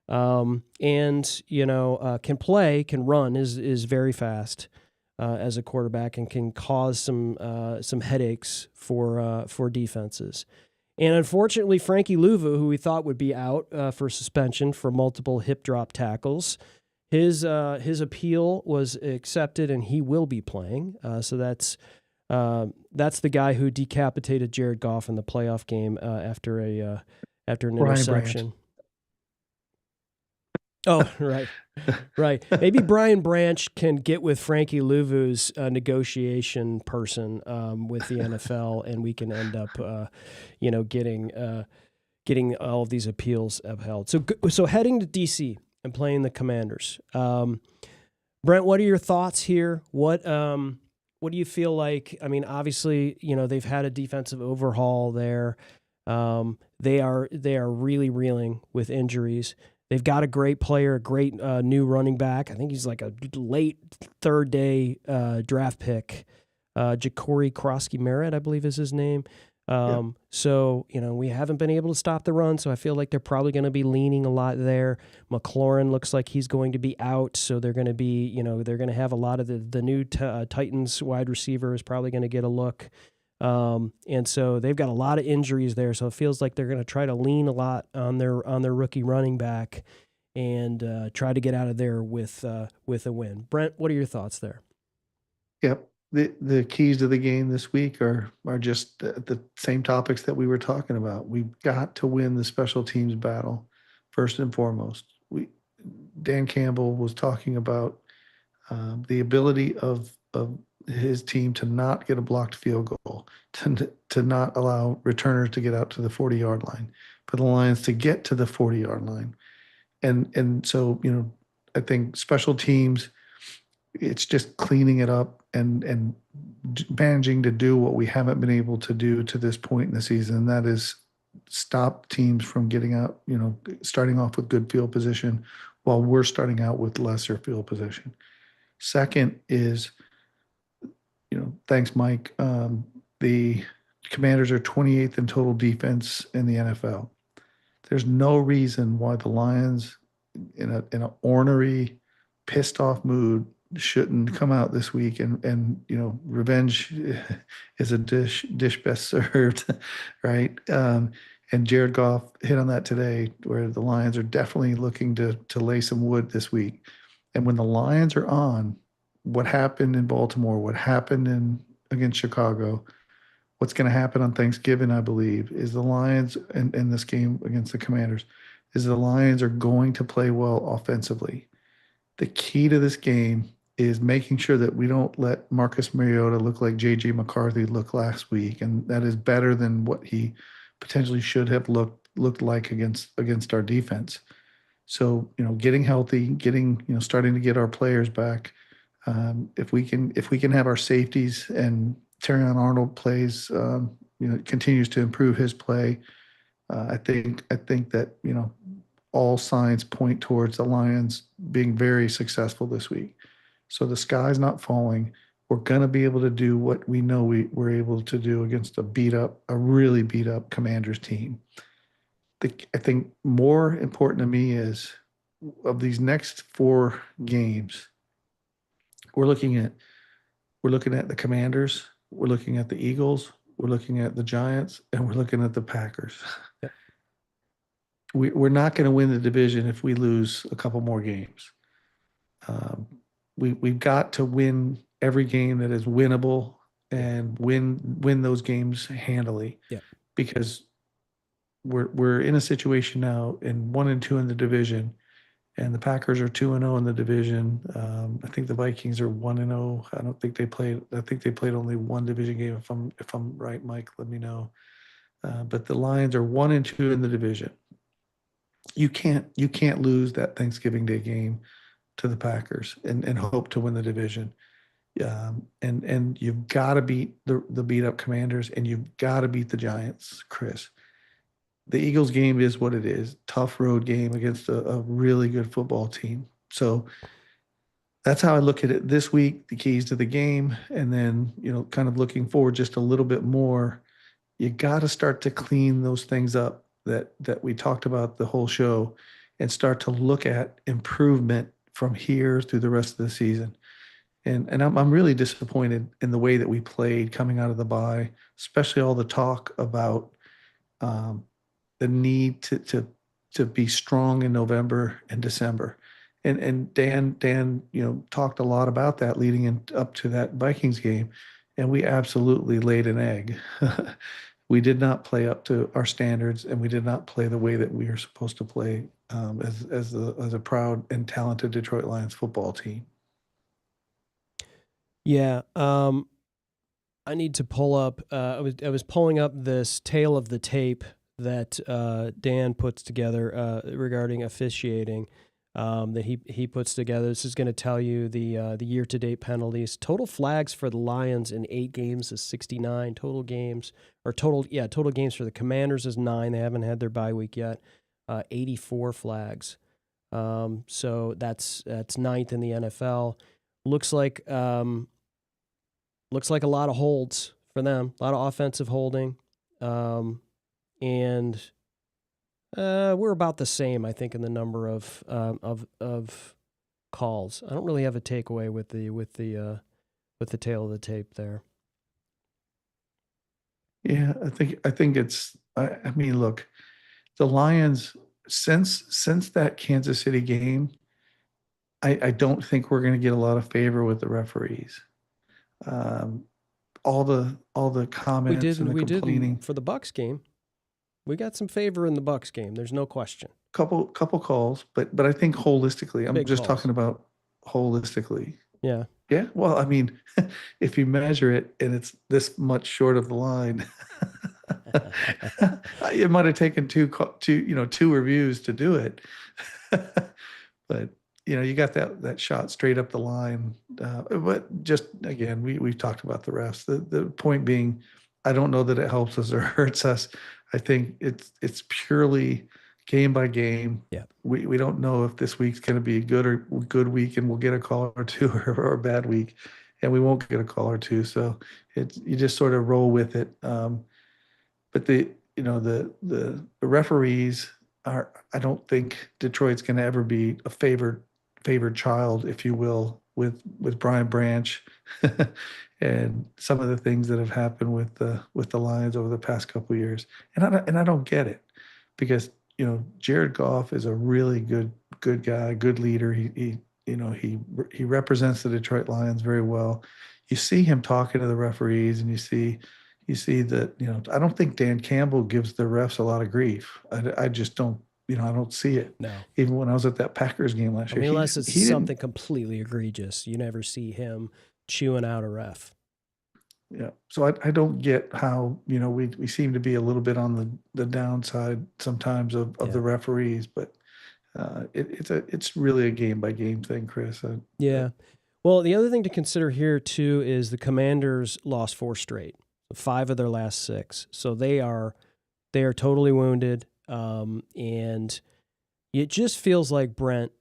S1: Can play, can run, is very fast as a quarterback, and can cause some headaches for defenses. And unfortunately, Frankie Louvu, who we thought would be out for suspension for multiple hip drop tackles, his appeal was accepted, and he will be playing. So that's the guy who decapitated Jared Goff in the playoff game after an
S4: Brian
S1: interception.
S4: Branch.
S1: Oh, right. Right. Maybe Brian Branch can get with Frankie Louvu's negotiation person with the NFL, and we can end up, getting all of these appeals upheld. So heading to DC and playing the Commanders. Brent, what are your thoughts here? What do you feel like? I mean, obviously, they've had a defensive overhaul there. They are really reeling with injuries. They've got a great player, a great new running back. I think he's like a late third-day draft pick. Ja'Cory Krosky-Merritt, I believe is his name. So, we haven't been able to stop the run, so I feel like they're probably going to be leaning a lot there. McLaurin looks like he's going to be out, so they're going to be, they're going to have a lot of the new Titans wide receiver is probably going to get a look. And so they've got a lot of injuries there, so it feels like they're going to try to lean a lot on their rookie running back and try to get out of there with a win. Brent, what are your thoughts there?
S4: Yep. The keys to the game this week are just the same topics that we were talking about. We've got to win the special teams battle first and foremost. Dan Campbell was talking about the ability of his team to not get a blocked field goal, to not allow returners to get out to the 40-yard line, for the Lions to get to the 40-yard line. And so, I think special teams, it's just cleaning it up and managing to do what we haven't been able to do to this point in the season. And that is stop teams from getting out, starting off with good field position while we're starting out with lesser field position. Second is, thanks, Mike. The Commanders are 28th in total defense in the NFL. There's no reason why the Lions, in an ornery, pissed off mood, shouldn't come out this week and revenge is a dish best served, right? And Jared Goff hit on that today, where the Lions are definitely looking to lay some wood this week. And when the Lions are on, what happened in Baltimore, what happened against Chicago, what's going to happen on Thanksgiving, I believe, is the Lions in this game against the Commanders, is the Lions are going to play well offensively. The key to this game is making sure that we don't let Marcus Mariota look like J.J. McCarthy looked last week, and that is better than what he potentially should have looked like against our defense. So, getting healthy, starting to get our players back. If we can have our safeties and Terrion Arnold plays, continues to improve his play. I think that all signs point towards the Lions being very successful this week. So the sky's not falling. We're gonna be able to do what we know we were able to do against a really beat up Commanders team. I think more important to me is, of these next 4 games, we're looking at the Commanders, we're looking at the Eagles, we're looking at the Giants, and we're looking at the Packers.
S1: Yeah.
S4: We're not going to win the division if we lose a couple more games. We've got to win every game that is winnable and win those games handily.
S1: Yeah. Because
S4: we're in a situation now in 1-2 in the division, and the Packers are 2-0 in the division. I think the Vikings are 1-0. I think they played only one division game. If I'm right, Mike, let me know. But the Lions are 1-2 in the division. You can't lose that Thanksgiving Day game to the Packers and hope to win the division. And you've got to beat the beat up Commanders, and you've got to beat the Giants, Chris. The Eagles game is what it is. Tough road game against a really good football team. So that's how I look at it this week, the keys to the game. And then, kind of looking forward just a little bit more, you got to start to clean those things up that we talked about the whole show, and start to look at improvement from here through the rest of the season. And I'm really disappointed in the way that we played coming out of the bye, especially all the talk about the need to be strong in November and December. And Dan, talked a lot about that leading up to that Vikings game, and we absolutely laid an egg. We did not play up to our standards, and we did not play the way that we are supposed to play as a proud and talented Detroit Lions football team.
S1: Yeah. I need to pull up. I was pulling up this tale of the tape that Dan puts together regarding officiating. That he puts together. This is going to tell you the year-to-date penalties. Total flags for the Lions in 8 games is 69. Total games for the Commanders is 9. They haven't had their bye week yet. 84 flags. So that's ninth in the NFL. Looks like a lot of holds for them. A lot of offensive holding, and. We're about the same, I think, in the number of calls. I don't really have a takeaway with the tail of the tape there.
S4: Yeah, I think it's. I mean, look, the Lions since that Kansas City game, I don't think we're going to get a lot of favor with the referees. All the comments and the complaining
S1: for the Bucs game. We got some favor in the Bucs game. There's no question.
S4: Couple calls, but I think holistically, I'm just talking about holistically.
S1: Yeah.
S4: Yeah. Well, I mean, if you measure it and it's this much short of the line, it might have taken two reviews to do it. But you got that shot straight up the line. But just again, we've talked about the refs. The point being, I don't know that it helps us or hurts us. I think it's purely game by game.
S1: Yeah.
S4: We don't know if this week's going to be a good week and we'll get a call or two, or a bad week and we won't get a call or two. So you just sort of roll with it. But the referees I don't think Detroit's going to ever be a favored child, if you will, with Brian Branch and some of the things that have happened with the Lions over the past couple of years. And I don't get it, because Jared Goff is a really good guy, good leader. He represents the Detroit Lions very well. You see him talking to the referees, and you see that I don't think Dan Campbell gives the refs a lot of grief. I just don't. I don't see it.
S1: No.
S4: Even when I was at that Packers game last year.
S1: Unless it's something completely egregious, you never see him chewing out a ref.
S4: Yeah. So I don't get how, we seem to be a little bit on the downside sometimes of the referees, but it's really a game by game thing, Chris.
S1: Yeah. Well, the other thing to consider here too is the Commanders lost 4 straight, 5 of their last 6. So they are totally wounded. And it just feels like, Brent,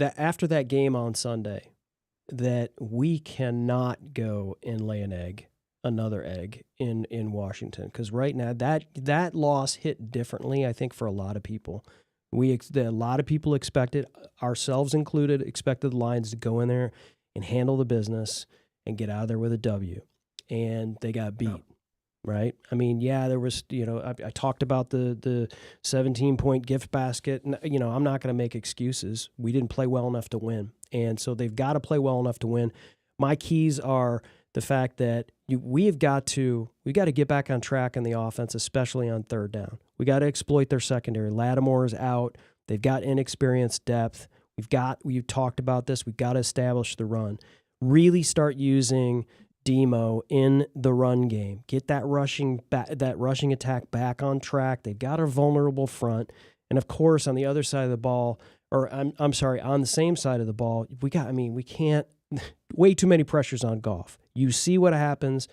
S1: after that game on Sunday, that we cannot go and lay another egg in Washington, because right now that loss hit differently, I think, for a lot of people. A lot of people expected, ourselves included, expected the Lions to go in there and handle the business and get out of there with a W, and they got beat. Right. I mean, there was, I talked about the 17-point gift basket. And, I'm not going to make excuses. We didn't play well enough to win. And so they've got to play well enough to win. My keys are the fact that we've got to get back on track in the offense, especially on third down. We got to exploit their secondary. Lattimore is out. They've got inexperienced depth. We've talked about this. We've got to establish the run. Really start using Demo in the run game. Get that rushing attack back on track. They've got a vulnerable front, and of course on the other side of the ball, or I'm sorry, on the same side of the ball, we can't. Way too many pressures on Goff. You see what happens.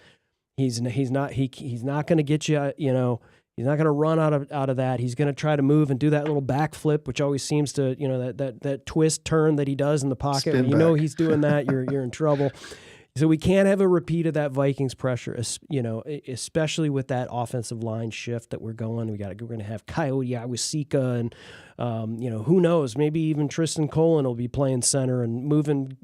S1: He's not going to get you. He's not going to run out of that. He's going to try to move and do that little backflip, which always seems to that twist turn that he does in the pocket. When he's doing that, you're in trouble. So we can't have a repeat of that Vikings pressure, especially with that offensive line shift that we're going. We're going to have Coyote Awasika and, who knows, maybe even Tristan Colin will be playing center and moving,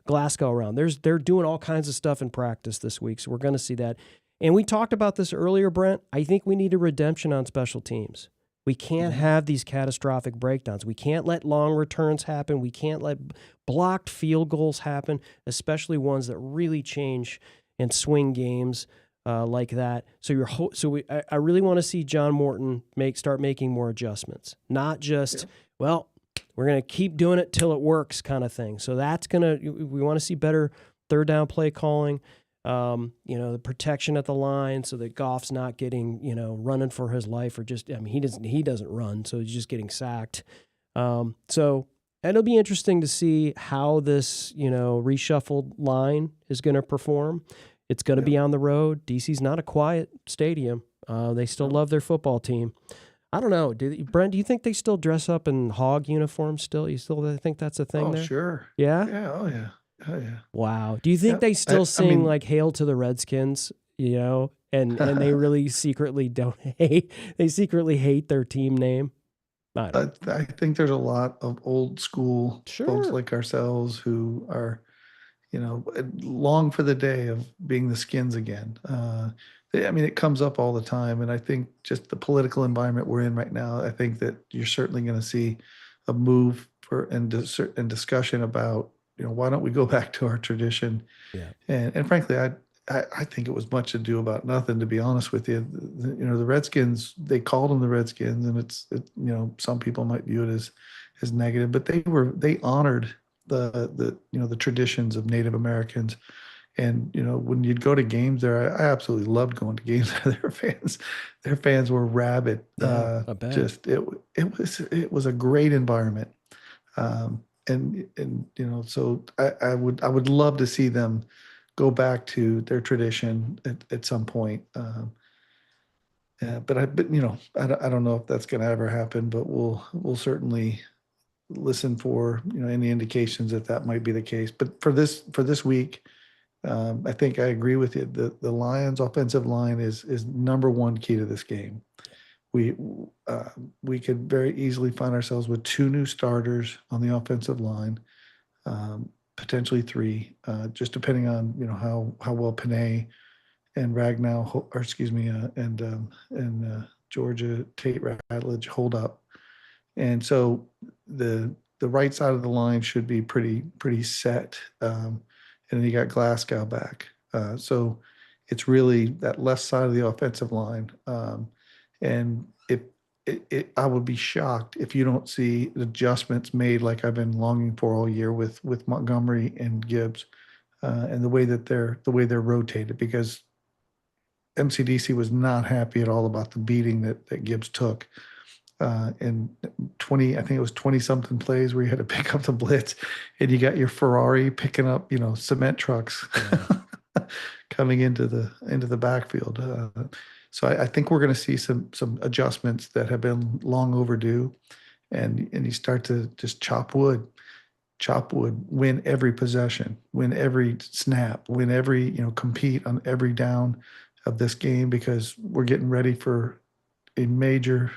S1: Glasgow around. They're doing all kinds of stuff in practice this week, so we're going to see that. And we talked about this earlier, Brent. I think we need a redemption on special teams. We can't have these catastrophic breakdowns. We can't let long returns happen. We can't let blocked field goals happen, especially ones that really change and swing games like that. So I really want to see John Morton start making more adjustments, not just we're going to keep doing it till it works kind of thing. So we want to see better third down play calling. The protection at the line so that Goff's not getting, running for his life or he doesn't run. So he's just getting sacked. So it'll be interesting to see how this, reshuffled line is going to perform. It's going to be on the road. DC's not a quiet stadium. They still love their football team. I don't know. Brent, do you think they still dress up in hog uniforms still? You still think that's a thing there?
S4: Sure.
S1: Yeah?
S4: Yeah. Oh, yeah. Oh, yeah.
S1: Wow. Do you think they still sing like Hail to the Redskins, and they really secretly hate their team name?
S4: I think there's a lot of old school folks like ourselves who are, long for the day of being the Skins again. It comes up all the time. And I think just the political environment we're in right now, I think that you're certainly going to see a move and discussion about, why don't we go back to our tradition? Yeah. And frankly, I think it was much ado about nothing, to be honest with you. The Redskins, they called them the Redskins, and some people might view it as negative, but they honored the traditions of Native Americans. And, when you'd go to games there, I absolutely loved going to games. Their fans were rabid.
S1: Yeah, I bet.
S4: It was a great environment. So I would love to see them go back to their tradition at some point. But I don't know if that's going to ever happen, but we'll certainly listen for, any indications that might be the case. But for this week, I think I agree with you. The Lions offensive line is number one key to this game. We could very easily find ourselves with 2 new starters on the offensive line, potentially 3, just depending on how well Panay and Ragnow, and Georgia Tate Ratledge hold up, and so the right side of the line should be pretty set, and then you got Glasgow back, so it's really that left side of the offensive line. And I would be shocked if you don't see adjustments made like I've been longing for all year with Montgomery and Gibbs, and the way they're rotated, because MCDC was not happy at all about the beating that Gibbs took. In 20, I think it was 20-something plays where you had to pick up the blitz, and you got your Ferrari picking up, cement trucks coming into the backfield. So I think we're going to see some adjustments that have been long overdue, and you start to just chop wood, win every possession, win every snap, win every, compete on every down of this game, because we're getting ready for a major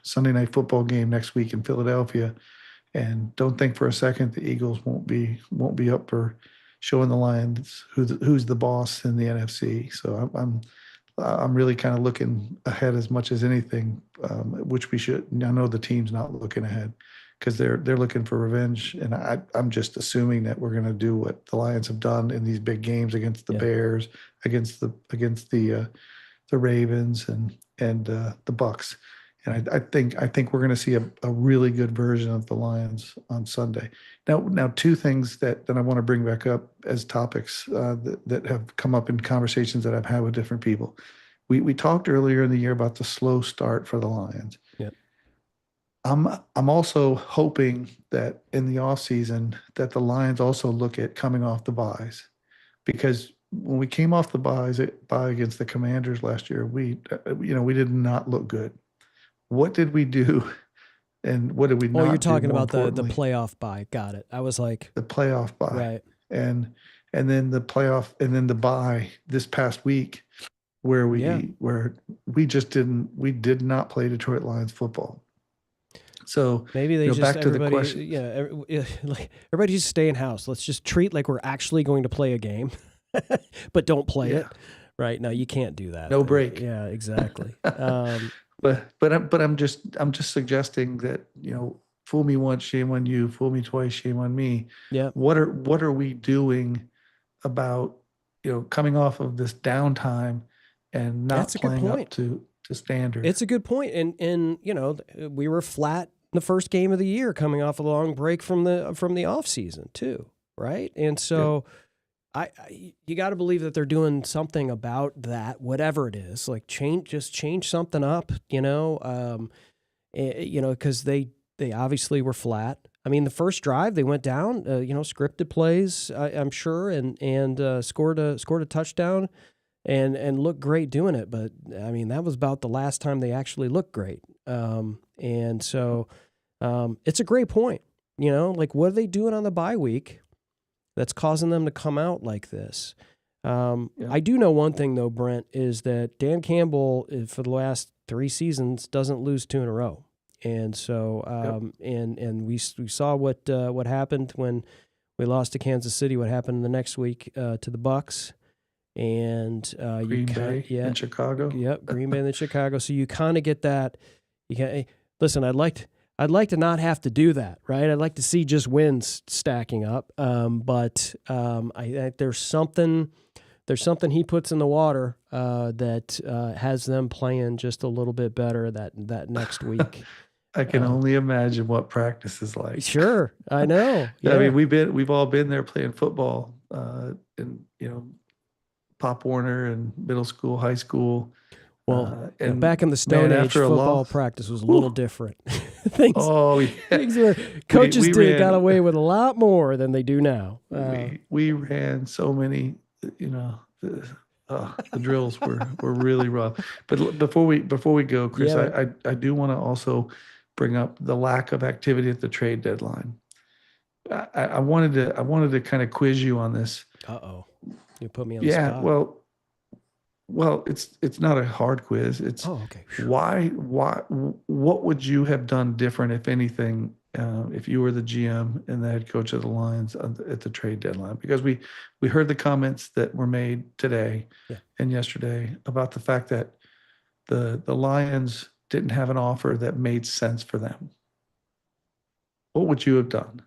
S4: Sunday night football game next week in Philadelphia. And don't think for a second the Eagles won't be up for showing the Lions who's the boss in the NFC. So I'm really kind of looking ahead as much as anything, which we should. I know the team's not looking ahead because they're looking for revenge, and I'm just assuming that we're going to do what the Lions have done in these big games against the Bears, against the Ravens, and the Bucks. And I think we're going to see a really good version of the Lions on Sunday. Now 2 things that I want to bring back up as topics that have come up in conversations that I've had with different people. We talked earlier in the year about the slow start for the Lions.
S1: Yep.
S4: I'm also hoping that in the offseason that the Lions also look at coming off the byes, because when we came off the bye against the Commanders last year, we did not look good. What did we do, and what did we not do?
S1: Oh, you're talking about the playoff bye. Got it. I was like
S4: the playoff bye,
S1: right?
S4: And then the playoff, and then the bye this past week, where we did not play Detroit Lions football. So
S1: maybe they just
S4: back to the question.
S1: Like everybody just stay in house. Let's just treat like we're actually going to play a game, but don't play it. Right? No, you can't do that.
S4: No break.
S1: Yeah, exactly.
S4: I'm just suggesting that, fool me once, shame on you. Fool me twice, shame on me.
S1: Yeah.
S4: What are we doing about, coming off of this downtime and not
S1: That's a good
S4: playing up
S1: point.
S4: to standard?
S1: It's a good point. And we were flat in the first game of the year coming off a long break from the off season too. Right. And so you got to believe that they're doing something about that, whatever it is, like change something up, because they obviously were flat. I mean, the first drive they went down, scripted plays, I'm sure, and scored a touchdown and looked great doing it. But I mean, that was about the last time they actually looked great. And so it's a great point, like what are they doing on the bye week that's causing them to come out like this? I do know one thing, though, Brent, is that Dan Campbell, for the last 3 seasons, doesn't lose 2 in a row. And so, and we saw what happened when we lost to Kansas City, what happened the next week to the Bucs. And
S4: Green Bay and Chicago.
S1: Yep, Green Bay and then Chicago. So you kind of get that. Listen, I'd like to not have to do that, right? I'd like to see just wins stacking up. But I there's something he puts in the water that has them playing just a little bit better that next week.
S4: I can only imagine what practice is like.
S1: Sure, I know. Yeah.
S4: I mean, we've all been there playing football, in Pop Warner and middle school, high school.
S1: Well,
S4: and
S1: back in the Stone Age, football practice was a little different. things were coaches got away with a lot more than they do now.
S4: We ran so many, the drills were really rough. But before we go, Chris, I do want to also bring up the lack of activity at the trade deadline. I wanted to kind of quiz you on this.
S1: You put me on the spot.
S4: Well, it's not a hard quiz. It's
S1: okay. Sure.
S4: What would you have done different, if anything, if you were the GM and the head coach of the Lions at the trade deadline? Because we heard the comments that were made today and yesterday about the fact that the Lions didn't have an offer that made sense for them. What would you have done?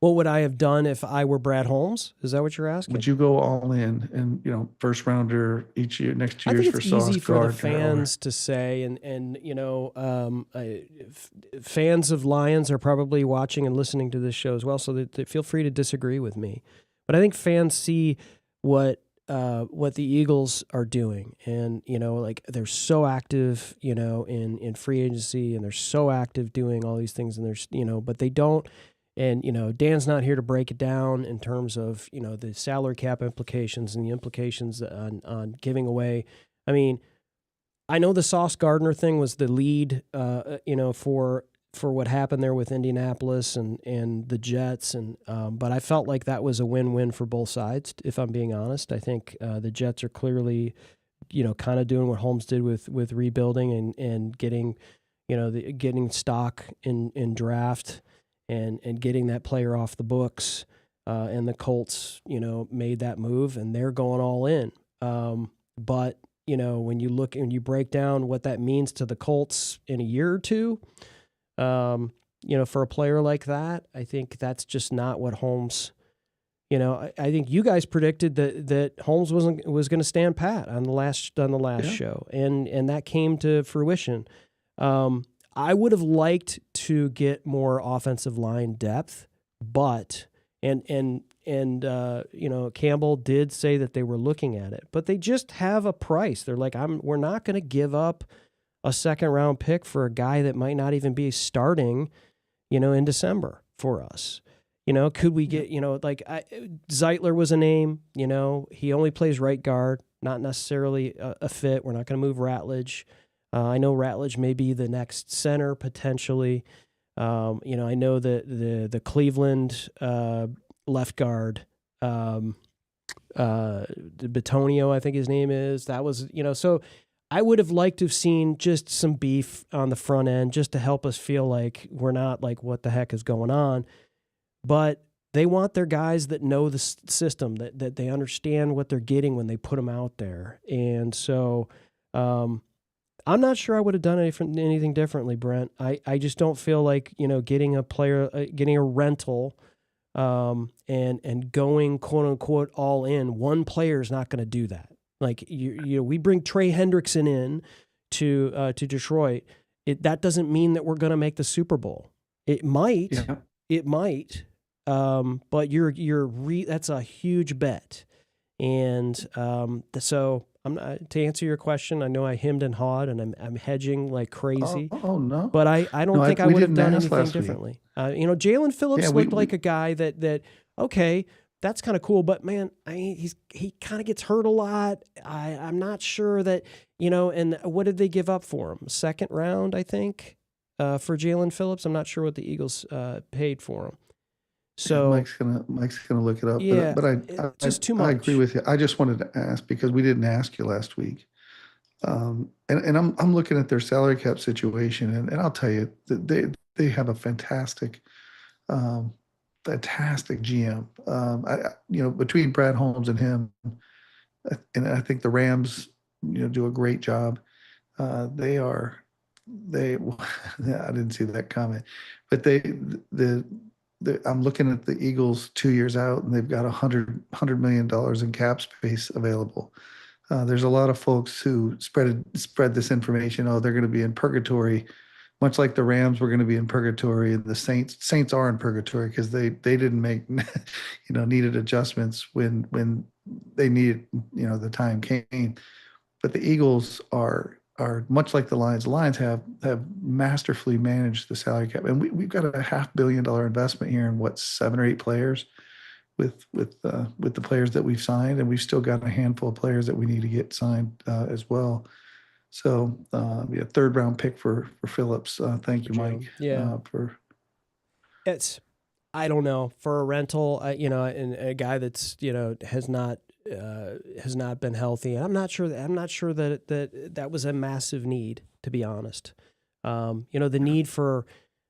S1: What would I have done if I were Brad Holmes? Is that what you're asking?
S4: Would you go all in and first rounder each year, next 2 years for Sauce?
S1: I think it's easy for the fans to say, and fans of Lions are probably watching and listening to this show as well, so they feel free to disagree with me. But I think fans see what the Eagles are doing, and they're so active, in free agency, and they're so active doing all these things, and there's but they don't. And, Dan's not here to break it down in terms of, the salary cap implications and the implications on giving away. I mean, I know the Sauce Gardner thing was the lead, for what happened there with Indianapolis and the Jets. But I felt like that was a win-win for both sides, if I'm being honest. I think the Jets are clearly, kind of doing what Holmes did with rebuilding and getting, getting stock in draft. And getting that player off the books, and the Colts, made that move, and they're going all in. But when you look and you break down what that means to the Colts in a year or two, for a player like that, I think that's just not what Holmes. I think you guys predicted that Holmes was going to stand pat on the last show, and that came to fruition. I would have liked to get more offensive line depth, but Campbell did say that they were looking at it, but they just have a price. They're like, we're not going to give up a second round pick for a guy that might not even be starting, in December for us. Could we get, Zeitler was a name, he only plays right guard, not necessarily a fit. We're not going to move Ratledge. I know Ratledge may be the next center potentially. I know that the Cleveland left guard, Bitonio, I think his name is. That was, so I would have liked to have seen just some beef on the front end just to help us feel like we're not like, what the heck is going on? But they want their guys that know the system, that they understand what they're getting when they put them out there. And so, I'm not sure I would have done anything differently, Brent. I just don't feel like, getting a player, getting a rental, and going quote unquote all in. One player is not going to do that. Like we bring Trey Hendrickson in to Detroit. That doesn't mean that we're going to make the Super Bowl. It might.
S4: Yeah.
S1: It might. But that's a huge bet. And so to answer your question, I know I hemmed and hawed, and I'm hedging like crazy.
S4: Oh no!
S1: But I don't think I would have done anything differently. Jalen Phillips looked like a guy that okay, that's kind of cool. But man, he kind of gets hurt a lot. I'm not sure that And what did they give up for him? Second round, I think, for Jalen Phillips. I'm not sure what the Eagles paid for him. So
S4: Mike's gonna look it up.
S1: Yeah,
S4: but I
S1: just too much.
S4: I agree with you. I just wanted to ask because we didn't ask you last week, and I'm looking at their salary cap situation, and I'll tell you that they have a fantastic GM. Between Brad Holmes and him, and I think the Rams do a great job. I didn't see that comment, but I'm looking at the Eagles 2 years out, and they've got $100 million in cap space available. There's a lot of folks who spread this information. Oh, they're going to be in purgatory, much like the Rams were going to be in purgatory, and the Saints are in purgatory because they didn't make needed adjustments when they needed the time came. But the Eagles are much like the Lions. The Lions have masterfully managed the salary cap, and we've got a $500 million investment here in 7 or 8 players, with the players that we've signed, and we've still got a handful of players that we need to get signed as well. So, third round pick for Phillips. Thank you, Mike.
S1: Yeah. I don't know, for a rental, and a guy that's has not been healthy. I'm not sure that was a massive need, to be honest. The need for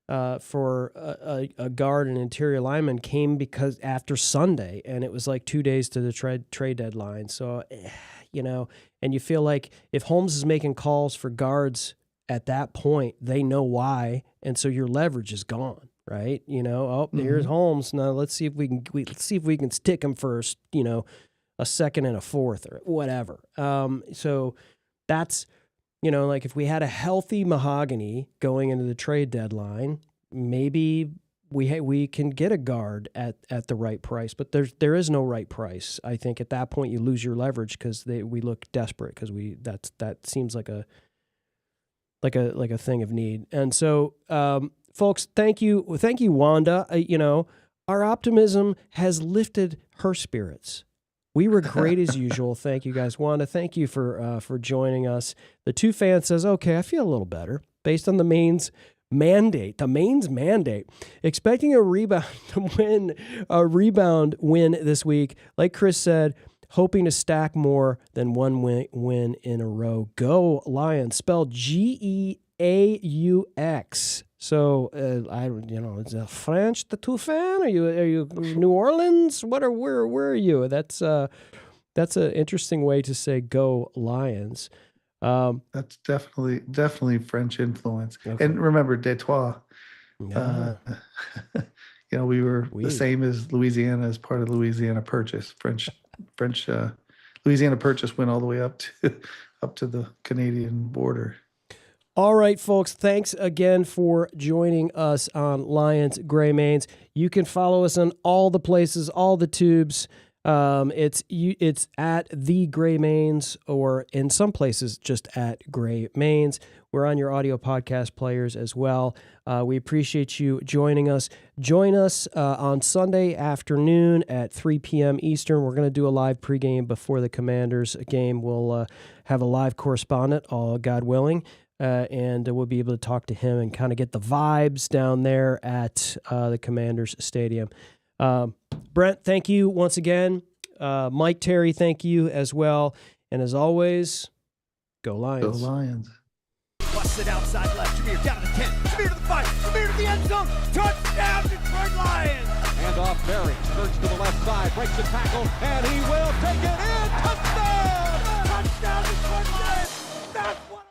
S1: a guard and interior lineman came because after Sunday, and it was like 2 days to the trade deadline. So, and you feel like if Holmes is making calls for guards at that point, they know why, and so your leverage is gone, right? Here's Holmes. Now let's see if we can stick him first. A second and a fourth or whatever. So that's, like if we had a healthy Mahogany going into the trade deadline, maybe we can get a guard at the right price, but there is no right price. I think at that point you lose your leverage because we look desperate because that seems like a thing of need. And so, folks, thank you, Wanda. Our optimism has lifted her spirits. We were great as usual. Thank you guys. Wanda, thank you for joining us. The Two Fan says, okay, I feel a little better based on the Maine's mandate. Expecting a rebound win this week. Like Chris said, hoping to stack more than one win in a row. Go Lions, spelled Geaux. So it's French. The Two Fan. Are you New Orleans? Where are you? That's an interesting way to say go Lions.
S4: That's definitely French influence. Okay. And remember, Detroit. Yeah. We were the same as Louisiana as part of the Louisiana Purchase. French Louisiana Purchase went all the way up to the Canadian border.
S1: All right, folks, thanks again for joining us on Lions Gray Mains. You can follow us on all the places, all the tubes. It's at The Gray Mains, or in some places just at Gray Mains. We're on your audio podcast players as well. We appreciate you joining us. Join us on Sunday afternoon at 3 p.m. Eastern. We're going to do a live pregame before the Commanders game. We'll have a live correspondent, all God willing. And we'll be able to talk to him and kind of get the vibes down there at the Commanders Stadium. Brent, thank you once again. Mike, Terry, thank you as well. And as always, go Lions.
S4: Go Lions.
S2: Bust it outside left. Jameer down to the 10. Jameer to the 5. Jameer to the end zone. Touchdown, Detroit Lions.
S3: And off Barry. Skirts to the left side. Breaks the tackle. And he will take it in. Touchdown.
S2: Touchdown, Detroit Lions. That's what